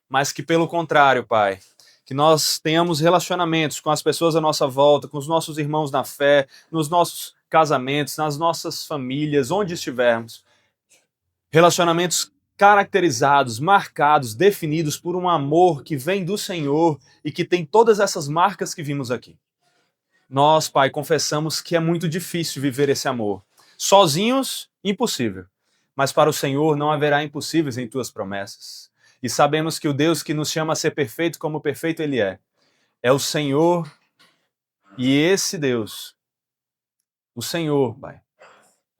mas que pelo contrário, Pai, que nós tenhamos relacionamentos com as pessoas à nossa volta, com os nossos irmãos na fé, nos nossos casamentos, nas nossas famílias, onde estivermos, relacionamentos caracterizados, marcados, definidos por um amor que vem do Senhor e que tem todas essas marcas que vimos aqui. Nós, Pai, confessamos que é muito difícil viver esse amor. Sozinhos, impossível. Mas para o Senhor não haverá impossíveis em tuas promessas. E sabemos que o Deus que nos chama a ser perfeito como perfeito Ele é o Senhor. E esse Deus, o Senhor, Pai,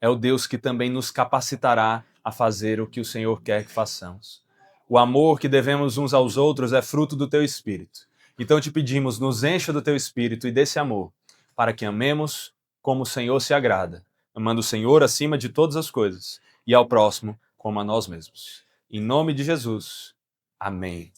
é o Deus que também nos capacitará a fazer o que o Senhor quer que façamos. O amor que devemos uns aos outros é fruto do Teu Espírito. Então te pedimos, nos encha do Teu Espírito e desse amor, para que amemos como o Senhor se agrada, amando o Senhor acima de todas as coisas e ao próximo como a nós mesmos. Em nome de Jesus. Amém.